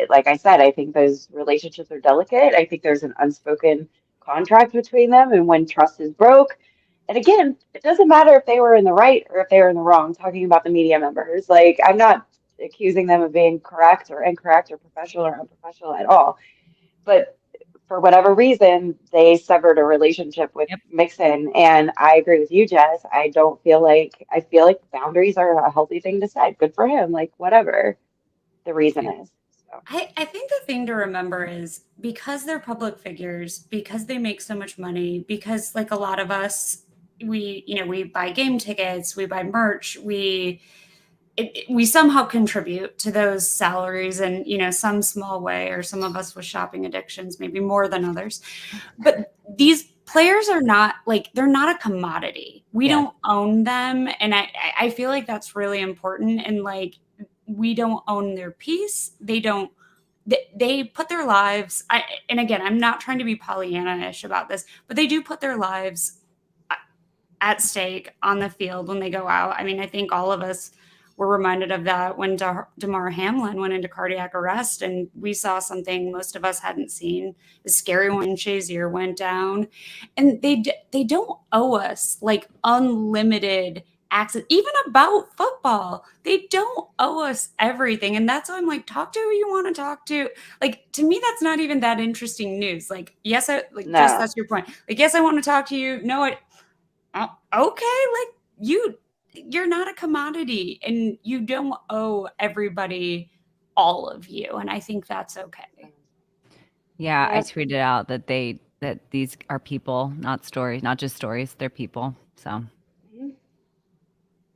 Like I said, I think those relationships are delicate. I think there's an unspoken contract between them, and when trust is broke, and again, it doesn't matter if they were in the right or if they were in the wrong. Talking about the media members, like I'm not accusing them of being correct or incorrect or professional or unprofessional at all, but for whatever reason, they severed a relationship with Mixon. And I agree with you, Jess. I feel like boundaries are a healthy thing to set. Good for him, like whatever the reason is. So. I think the thing to remember is because they're public figures, because they make so much money, because like a lot of us, we buy game tickets, we buy merch, we somehow contribute to those salaries in, some small way, or some of us with shopping addictions, maybe more than others. But these players are not they're not a commodity. We don't own them. And I feel like that's really important. And we don't own their peace. They put their lives, and again, I'm not trying to be Pollyanna-ish about this, but they do put their lives at stake on the field when they go out. I mean, I think all of us were reminded of that when Damar Hamlin went into cardiac arrest, and we saw something most of us hadn't seen. It's scary when Shazier went down, and they don't owe us unlimited access, even about football. They don't owe us everything, and that's why I'm talk to who you want to talk to. To me, that's not even that interesting news. Yes, just that's your point. Yes, I want to talk to you. No, okay, you're not a commodity, and you don't owe everybody all of you. And I think that's okay. Yeah, I tweeted out that these are people, not stories, not just stories. They're people. So.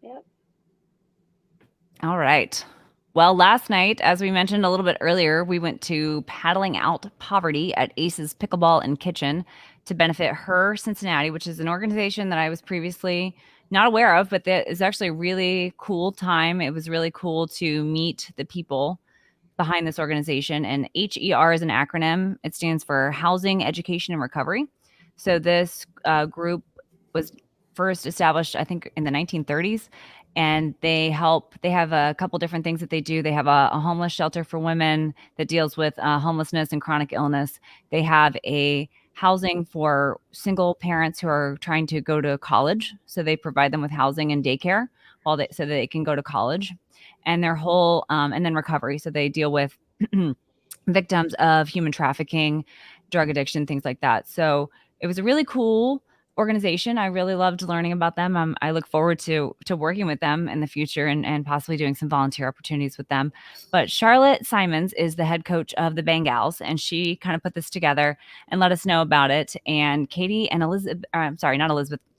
Yep. All right. Well, last night, as we mentioned a little bit earlier, we went to Paddling Out Poverty at Ace's Pickleball and Kitchen to benefit Her Cincinnati, which is an organization that I was previously not aware of, but that is actually a really cool time. It was really cool to meet the people behind this organization. And HER is an acronym. It stands for Housing, Education, and Recovery. So this group was first established, I think, in the 1930s. And they have a couple different things that they do. They have a homeless shelter for women that deals with homelessness and chronic illness. They have a housing for single parents who are trying to go to college. So they provide them with housing and daycare so that they can go to college. And their whole, and then recovery. So they deal with victims of human trafficking, drug addiction, things like that. So it was a really cool organization. I really loved learning about them. I look forward to working with them in the future and possibly doing some volunteer opportunities with them. But Charlotte Simons is the head coach of the Bengals, and she kind of put this together and let us know about it. And Katie and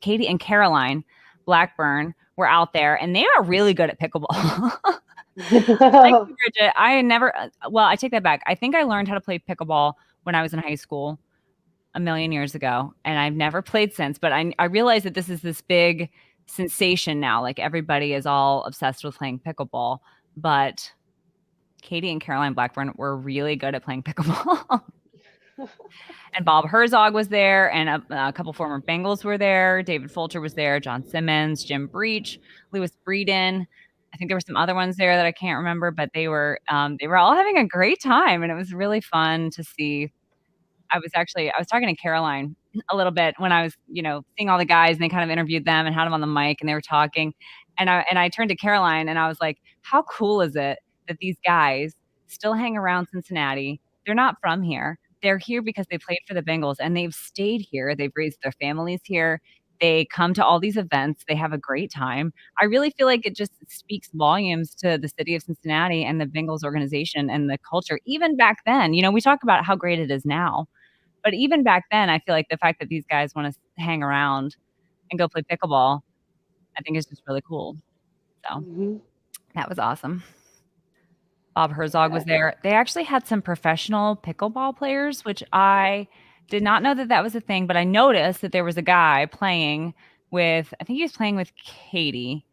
Katie and Caroline Blackburn were out there, and they are really good at pickleball. Like you, Bridget, I take that back. I think I learned how to play pickleball when I was in high school a million years ago, and I've never played since, but I realize that this is this big sensation now. Like everybody is all obsessed with playing pickleball, but Katie and Caroline Blackburn were really good at playing pickleball. And Bob Herzog was there, and a couple former Bengals were there. David Folcher was there, John Simmons, Jim Breach, Lewis Breeden. I think there were some other ones there that I can't remember, but they were all having a great time, and it was really fun to see. I was talking to Caroline a little bit when I was, seeing all the guys, and they kind of interviewed them and had them on the mic, and they were talking. And I turned to Caroline and I was like, how cool is it that these guys still hang around Cincinnati? They're not from here. They're here because they played for the Bengals, and they've stayed here. They've raised their families here. They come to all these events. They have a great time. I really feel like it just speaks volumes to the city of Cincinnati and the Bengals organization and the culture. Even back then, we talk about how great it is now, but even back then, I feel like the fact that these guys want to hang around and go play pickleball, I think is just really cool. So That was awesome. Bob Herzog was there. They actually had some professional pickleball players, which I did not know that was a thing, but I noticed that there was a guy playing with, I think he was playing with Katie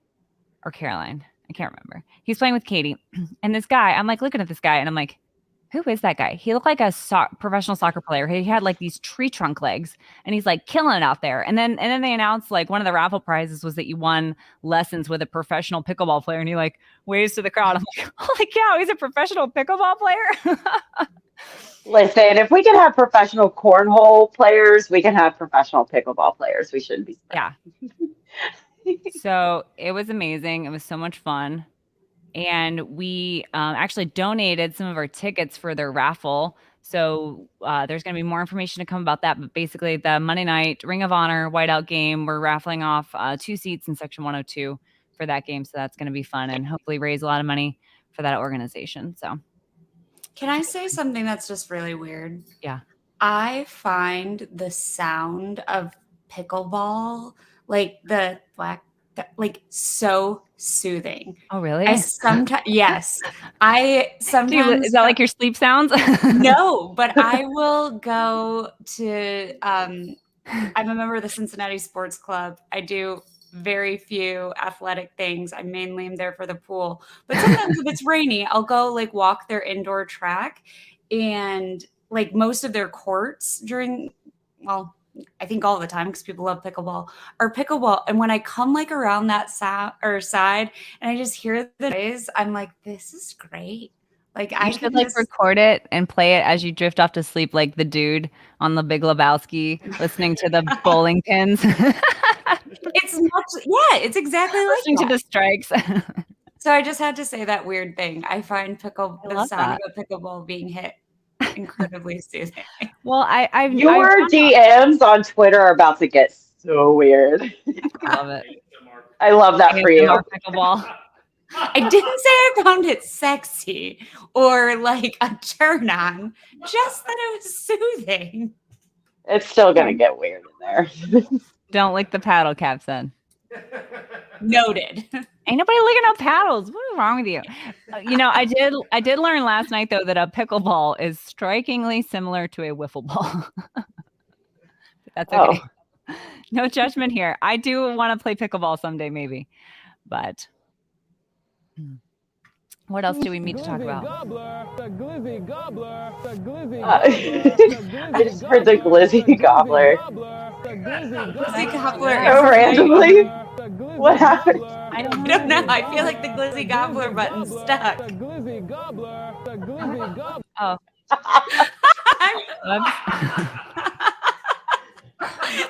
or Caroline. I can't remember. He's playing with Katie. And this guy, I'm like looking at this guy and I'm like, who is that guy? He looked like a professional soccer player. He had like these tree trunk legs, and he's like killing it out there. And then they announced like one of the raffle prizes was that you won lessons with a professional pickleball player. And he like waves to the crowd. I'm like, holy cow, he's a professional pickleball player. Listen, if we can have professional cornhole players, we can have professional pickleball players. We shouldn't be surprised. Yeah. So it was amazing. It was so much fun. And we actually donated some of our tickets for their raffle. So there's going to be more information to come about that. But basically, the Monday night Ring of Honor whiteout game, we're raffling off 2 seats in Section 102 for that game. So that's going to be fun and hopefully raise a lot of money for that organization. So, can I say something that's just really weird? Yeah. I find the sound of pickleball, like the black, like so soothing. Oh, really? Yes. I sometimes. Is that like your sleep sounds? No, but I will go to. I'm a member of the Cincinnati Sports Club. I do very few athletic things. I mainly am there for the pool. But sometimes if it's rainy, I'll go like walk their indoor track, and like most of their courts I think all the time, because people love pickleball, are pickleball. And when I come like around that side and I just hear the noise, I'm like, this is great. Like I should record it and play it as you drift off to sleep, like the dude on The Big Lebowski, listening to the bowling pins. It's exactly like listening to the strikes. So I just had to say that weird thing. I find the sound of a pickleball being hit incredibly soothing. Well, your DMs on Twitter are about to get so weird. I love it. I love that for you. Pickleball. I didn't say I found it sexy or like a turn on, just that it was soothing. It's still gonna get weird in there. Don't lick the paddle caps then. Noted. Ain't nobody licking up paddles. Woo. is wrong with you? I did learn last night though that a pickleball is strikingly similar to a wiffle ball. That's okay. No judgment here. I do want to play pickleball someday, maybe. But what else do we need to talk about? The glizzy gobbler. The glizzy I just heard the glizzy gobbler. Glizzy gobbler. So randomly. What happened? I don't know. I feel like the glizzy gobbler button's stuck. The glizzy gobbler. The glizzy gobbler. Oh.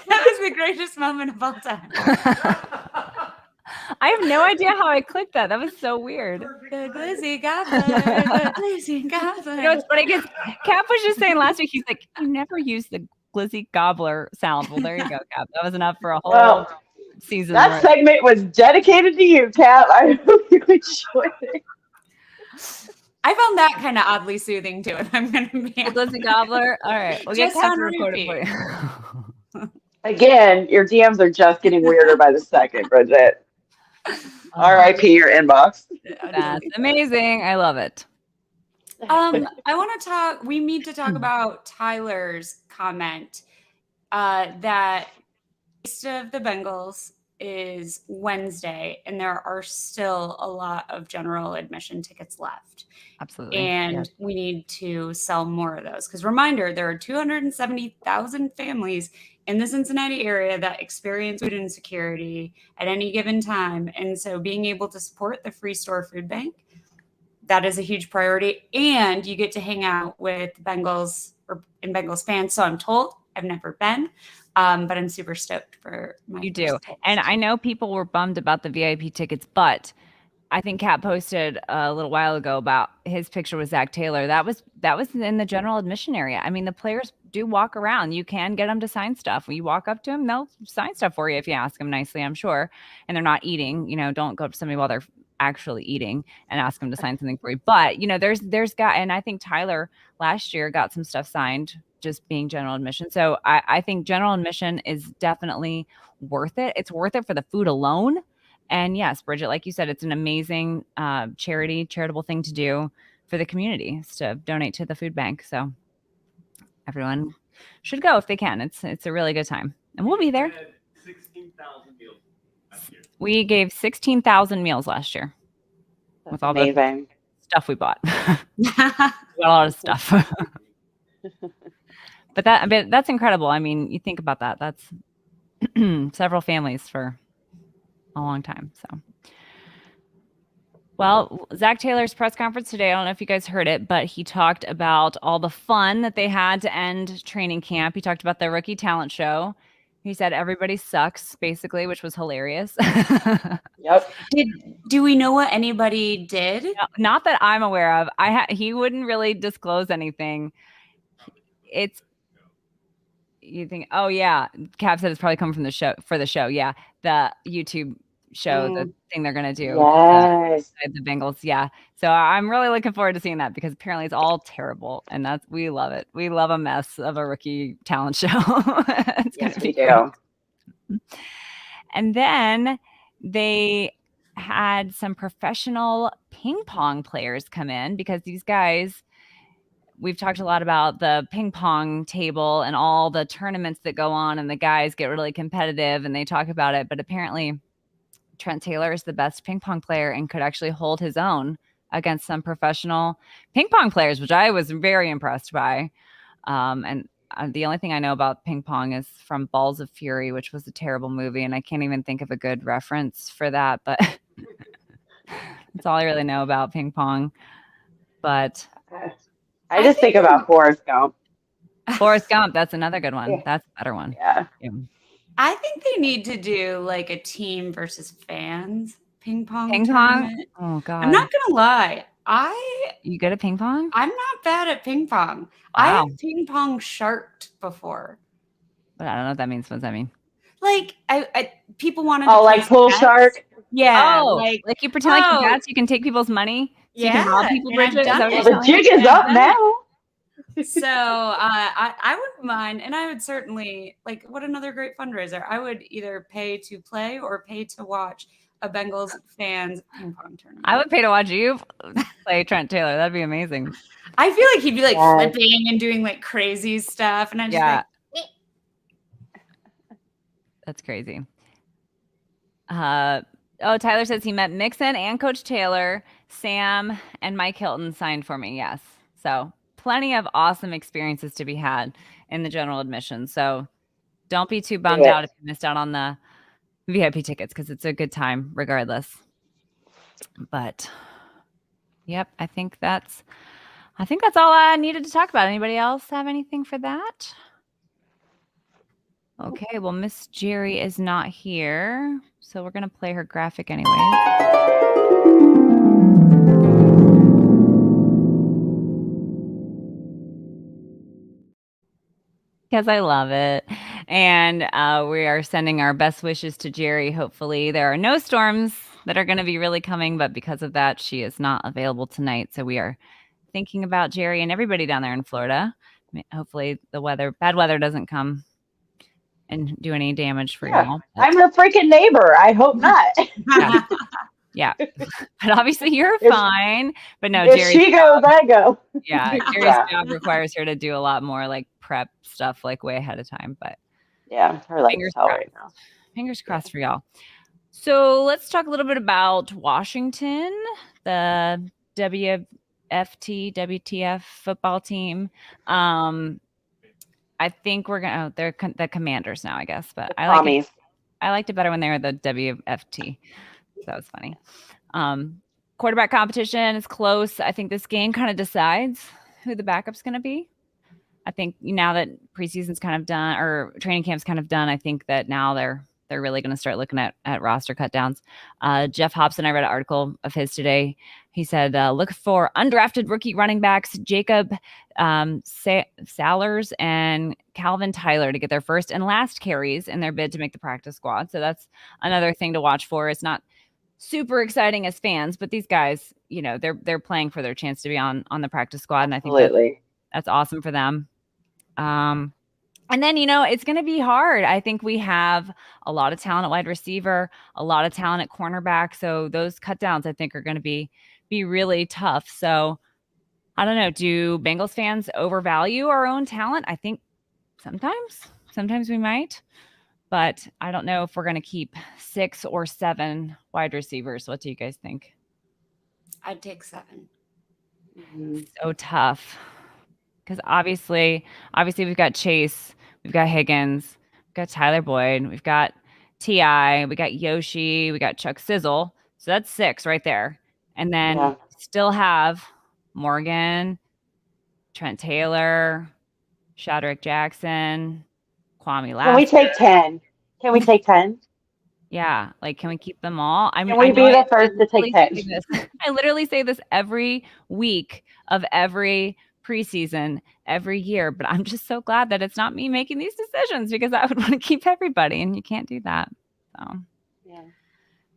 That was the greatest moment of all time. I have no idea how I clicked that. That was so weird. The glizzy gobbler. The glizzy gobbler. You know, it's funny because Cap was just saying last week, he's like, you never use the glizzy gobbler sound. Well, there you go, Cap. That was enough for a whole season. That segment was dedicated to you, Cap. I hope you enjoyed it. I found that kind of oddly soothing too. If I'm going to be glizzy gobbler. All right, we'll get Cap to record it for you. Again, your DMs are just getting weirder by the second, Bridget. R.I.P. your inbox. That's amazing. I love it. We need to talk about Tyler's comment that Taste of the Bengals is Wednesday, and there are still a lot of general admission tickets left. Absolutely. And we need to sell more of those. Because reminder, there are 270,000 families in the Cincinnati area that experience food insecurity at any given time. And so being able to support the Free Store Food Bank, that is a huge priority. And you get to hang out with Bengals and Bengals fans. So I'm told. I've never been. But I'm super stoked for my You do. And I know people were bummed about the VIP tickets, but I think Kat posted a little while ago about his picture with Zach Taylor. That was in the general admission area. I mean, the players do walk around. You can get them to sign stuff. When you walk up to them, they'll sign stuff for you if you ask them nicely, I'm sure. And they're not eating. Don't go up to somebody while they're actually eating and ask them to sign something for you. But, there's got, and I think Tyler last year got some stuff signed just being general admission. So I think general admission is definitely worth it. It's worth it for the food alone. And yes, Bridget, like you said, it's an amazing charitable thing to do for the community, is to donate to the food bank. So everyone should go if they can. It's a really good time. And we'll be there. 16,000 meals last year. We gave 16,000 meals last year. That's with all amazing. the stuff we bought. We got a lot of stuff. But that's incredible. I mean, you think about that. That's several families for a long time. So, well, Zach Taylor's press conference today, I don't know if you guys heard it, but he talked about all the fun that they had to end training camp. He talked about the rookie talent show. He said everybody sucks, basically, which was hilarious. Yep. Do we know what anybody did? No, not that I'm aware of. He wouldn't really disclose anything. You think, oh yeah, Cap said it's probably coming from the show. Yeah, the YouTube show, the thing they're gonna do. Yes. The Bengals. Yeah. So I'm really looking forward to seeing that because apparently it's all terrible, and we love it. We love a mess of a rookie talent show. Yes, we do. And then they had some professional ping pong players come in because these guys. We've talked a lot about the ping pong table and all the tournaments that go on, and the guys get really competitive and they talk about it. But apparently Trent Taylor is the best ping pong player and could actually hold his own against some professional ping pong players, which I was very impressed by. And the only thing I know about ping pong is from Balls of Fury, which was a terrible movie. And I can't even think of a good reference for that, but that's all I really know about ping pong. But I just think about Forrest Gump. Forrest Gump, that's another good one. Yeah. That's a better one. Yeah. I think they need to do like a team versus fans ping pong. Ping pong? Oh God. I'm not gonna lie. You good at ping pong? I'm not bad at ping pong. Wow. I have ping pong sharked before. But I don't know what that means. What does that mean? Like people wanted Oh, to like pool shark? Yeah. Oh, like you pretend like you're bats, you can take people's money. So you can rob people, Bridget. Is that what you're The telling jig me? is up now. So I wouldn't mind, and I would certainly what another great fundraiser. I would either pay to play or pay to watch a Bengals fans ping pong tournament. I would pay to watch you play Trent Taylor. That'd be amazing. I feel like he'd be like Yes. flipping and doing like crazy stuff, and I just Yeah. like, That's crazy. Tyler says he met Mixon and Coach Taylor, Sam, and Mike Hilton signed for me. Yes. So plenty of awesome experiences to be had in the general admission. So don't be too bummed out if you missed out on the VIP tickets, because it's a good time regardless. But yep, I think that's all I needed to talk about. Anybody else have anything for that? Okay, well, Miss Jerry is not here, so we're going to play her graphic anyway. Because I love it. And we are sending our best wishes to Jerry. Hopefully there are no storms that are going to be really coming, but because of that, she is not available tonight. So we are thinking about Jerry and everybody down there in Florida. Hopefully the bad weather doesn't come and do any damage for y'all. I'm her freaking neighbor. I hope not. Yeah. But obviously you're fine. But no, if Jerry's she goes, I go. Yeah, Jerry's job requires her to do a lot more like prep stuff like way ahead of time. But yeah, her legs fingers tell crossed. right now. Fingers crossed for y'all. So let's talk a little bit about Washington, the WTF football team. I think we're gonna. They're the Commanders now, I guess. But I liked it better when they were the WFT. That was funny. Quarterback competition is close. I think this game kind of decides who the backup's going to be. I think now that preseason's kind of done or training camp's kind of done, I think that now they're really going to start looking at roster cut downs. Jeff Hobson, I read an article of his today. He said, look for undrafted rookie running backs, Jacob Salers and Calvin Tyler to get their first and last carries in their bid to make the practice squad. So that's another thing to watch for. It's not super exciting as fans, but these guys, they're playing for their chance to be on the practice squad. And I think that's awesome for them. And then, it's going to be hard. I think we have a lot of talent at wide receiver, a lot of talent at cornerback. So those cut downs, I think, are going to be really tough. So I don't know. Do Bengals fans overvalue our own talent? I think sometimes we might. But I don't know if we're going to keep 6 or 7 wide receivers. What do you guys think? I'd take 7. So tough. Because obviously we've got Chase, we've got Higgins, we've got Tyler Boyd, we've got T.I., we got Yoshi, we got Chuck Sizzle. So that's 6 right there. And then still have Morgan, Trent Taylor, Shadrack Jackson, Kwame Lassiter. Can we take 10? Can we take 10? Yeah, can we keep them all? I mean, can we be the first to take 10? I literally say this every week of every preseason, every year, but I'm just so glad that it's not me making these decisions, because I would want to keep everybody, and you can't do that.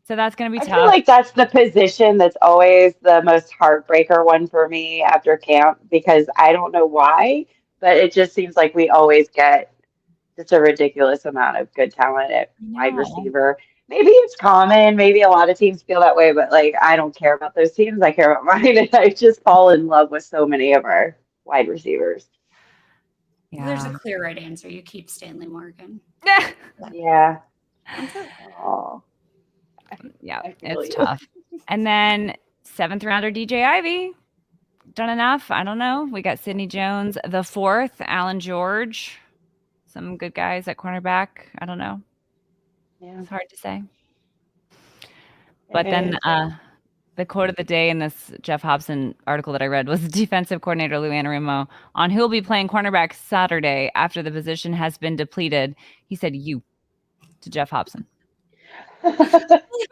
So that's going to be tough. I feel like that's the position that's always the most heartbreaker one for me after camp, because I don't know why, but it just seems like we always get just a ridiculous amount of good talent at wide receiver. Maybe it's common. Maybe a lot of teams feel that way, but I don't care about those teams. I care about mine, and I just fall in love with so many of our wide receivers. Yeah. There's a clear right answer. You keep Stanley Morgan. Yeah. Oh. Yeah, it's tough. And then 7th rounder DJ Ivy. Done enough? I don't know. We got Sidney Jones, the 4th, Alan George. Some good guys at cornerback. I don't know. Yeah. It's hard to say. But then the quote of the day in this Jeff Hobson article that I read was defensive coordinator Lou Anarumo on who will be playing cornerback Saturday after the position has been depleted. He said you to Jeff Hobson.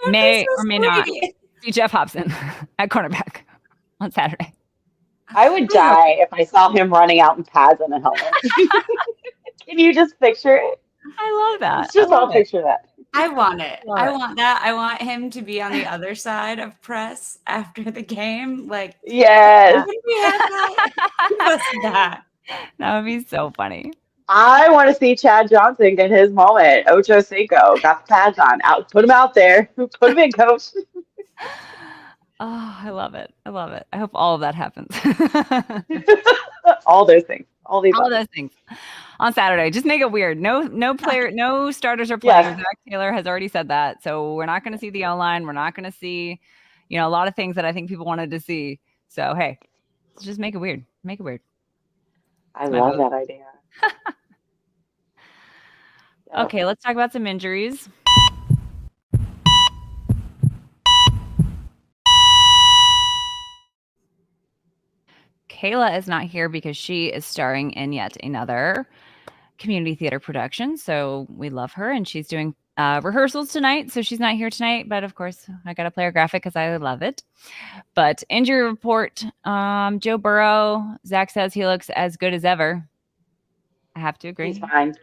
May or may not see Jeff Hobson at cornerback on Saturday. I would die if I saw him running out in pads and a helmet. Can you just picture it? I love that. Let's just all picture that. I want it. I want that. I want him to be on the other side of press after the game. Yes. We have that. Give us that. That would be so funny. I want to see Chad Johnson get his moment. Ocho Cinco got the pads on. Out, put him out there. Put him in, coach. Oh, I love it. I love it. I hope all of that happens. All those things. All these. All those things on Saturday. Just make it weird. No player, no starters are playing. Yes. Zach Taylor has already said that. So we're not going to see the O-line. We're not going to see, a lot of things that I think people wanted to see. So hey, let's just make it weird. Make it weird. I love that idea. Okay, let's talk about some injuries. Kayla is not here because she is starring in yet another community theater production. So we love her, and she's doing rehearsals tonight. So she's not here tonight, but of course I got to play her graphic because I love it. But injury report, Joe Burrow, Zach says he looks as good as ever. I have to agree. He's fine.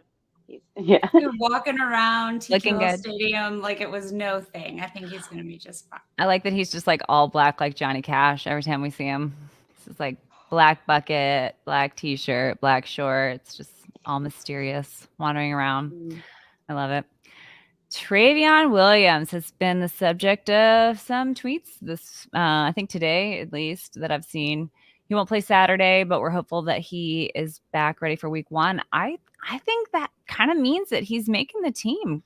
You're walking around Looking T-Mobile good. Stadium like it was no thing. I think he's going to be just fine. I like that he's just like all black like Johnny Cash every time we see him. This is like black bucket, black t-shirt, black shorts, just all mysterious, wandering around. I love it. Travion Williams has been the subject of some tweets this, I think today at least, that I've seen. He won't play Saturday, but we're hopeful that he is back ready for week 1. I think that kind of means that he's making the team.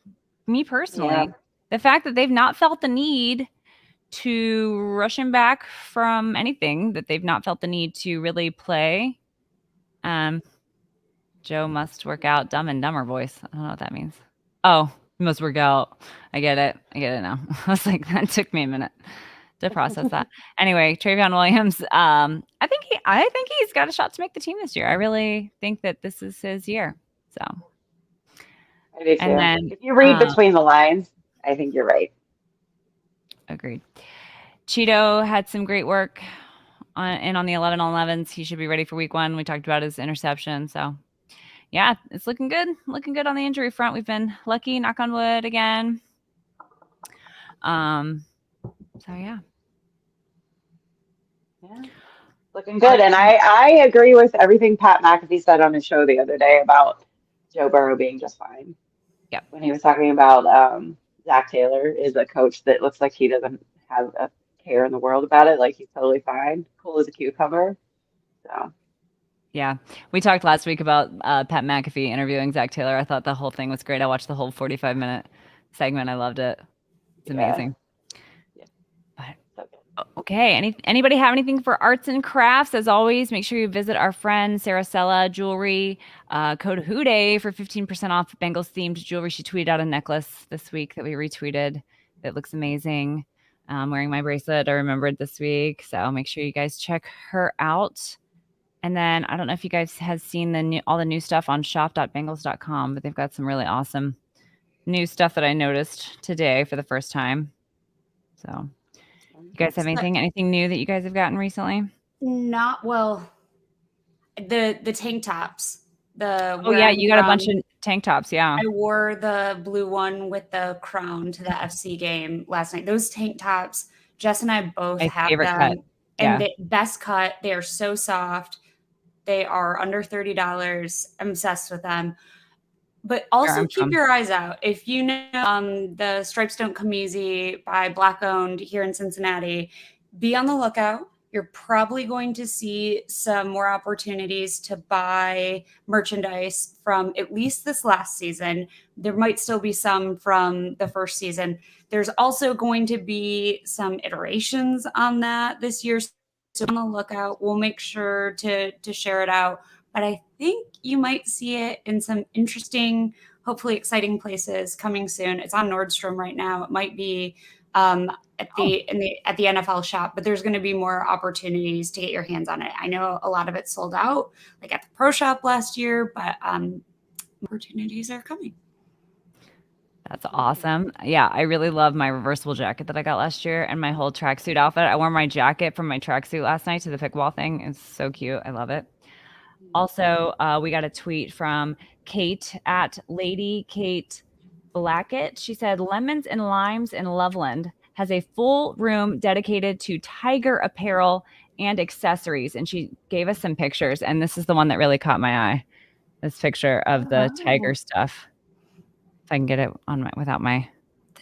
Me personally, the fact that they've not felt the need to rush him back from anything, that they've not felt the need to really play. Joe must work out. Dumb and Dumber voice. I don't know what that means. Oh, he must work out. I get it now. I was like, that took me a minute to process that. Anyway, Travion Williams. I think he's got a shot to make the team this year. I really think that this is his year. So, I do too. And then, if you read between the lines, I think you're right. Agreed. Cheeto had some great work on the 11-on-11s. He should be ready for week 1. We talked about his interception. So, yeah, it's looking good. Looking good on the injury front. We've been lucky, knock on wood again. So, yeah. Looking good. And I agree with everything Pat McAfee said on his show the other day about Joe Burrow being just fine. Yep. When he was talking about Zach Taylor is a coach that looks like he doesn't have a care in the world about it. Like he's totally fine. Cool as a cucumber. So. Yeah. We talked last week about Pat McAfee interviewing Zach Taylor. I thought the whole thing was great. I watched the whole 45-minute segment. I loved it. It's amazing. Okay. Anybody have anything for arts and crafts? As always, make sure you visit our friend Sara Sella Jewelry. Code WHODEY for 15% off Bengals themed jewelry. She tweeted out a necklace this week that we retweeted. That looks amazing. I'm wearing my bracelet I remembered this week. So make sure you guys check her out. And then I don't know if you guys have seen all the new stuff on shop.bengals.com, but they've got some really awesome new stuff that I noticed today for the first time. So you guys have anything new that you guys have gotten recently? Not well. The tank tops. You got a bunch of tank tops. Yeah. I wore the blue one with the crown to the FC game last night. Those tank tops, Jess and I both have them. Cut. And the best cut. They are so soft. They are under $30. I'm obsessed with them. But also keep your eyes out. If you know the Stripes Don't Come Easy by Black Owned here in Cincinnati, be on the lookout. You're probably going to see some more opportunities to buy merchandise from at least this last season. There might still be some from the first season. There's also going to be some iterations on that this year. So on the lookout. We'll make sure to share it out. But I think you might see it in some interesting, hopefully exciting places coming soon. It's on Nordstrom right now. It might be at the NFL shop, but there's going to be more opportunities to get your hands on it. I know a lot of it sold out, like at the Pro Shop last year, but opportunities are coming. That's awesome. Yeah, I really love my reversible jacket that I got last year and my whole tracksuit outfit. I wore my jacket from my tracksuit last night to the pickleball thing. It's so cute. I love it. Also, we got a tweet from Kate at Lady Kate Blackett. She said, Lemons and Limes in Loveland has a full room dedicated to tiger apparel and accessories. And she gave us some pictures. And this is the one that really caught my eye. this picture of the tiger Oh. stuff. If I can get it on without my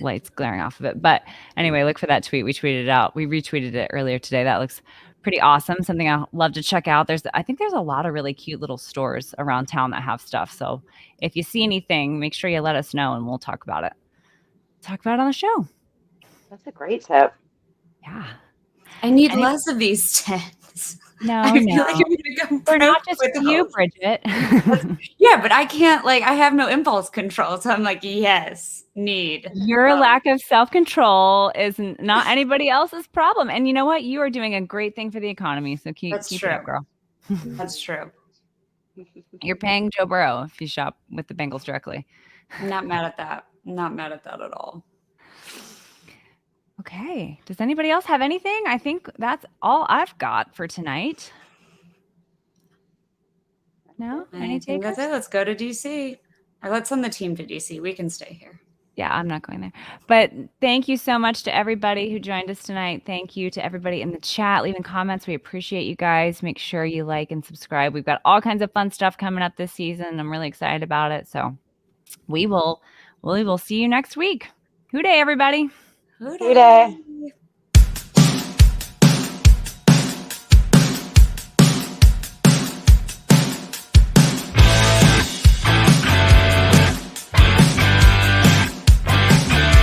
lights glaring off of it. But anyway, look for that tweet. We tweeted it out. We retweeted it earlier today. That looks pretty awesome. Something I'll love to check out. I think there's a lot of really cute little stores around town that have stuff. So if you see anything, make sure you let us know and we'll talk about it. Talk about it on the show. That's a great tip. Yeah. I need less of these tents. No, I feel like I'm gonna go They're not broke just with for you, those. Bridget. Yeah, but I can't, like, I have no impulse control. So I'm like, yes, need. Your lack of self-control is not anybody else's problem. And you know what? You are doing a great thing for the economy. So keep it up, girl. That's true. You're paying Joe Burrow if you shop with the Bengals directly. I'm not mad at that. Not mad at that at all. Okay. Does anybody else have anything? I think that's all I've got for tonight. No? Any I think that's takers? it. Let's go to DC. Or let's send the team to DC. We can stay here. Yeah, I'm not going there. But thank you so much to everybody who joined us tonight. Thank you to everybody in the chat leaving comments. We appreciate you guys. Make sure you like and subscribe. We've got all kinds of fun stuff coming up this season. I'm really excited about it. So we will see you next week. WHODEY, everybody. WHODEY.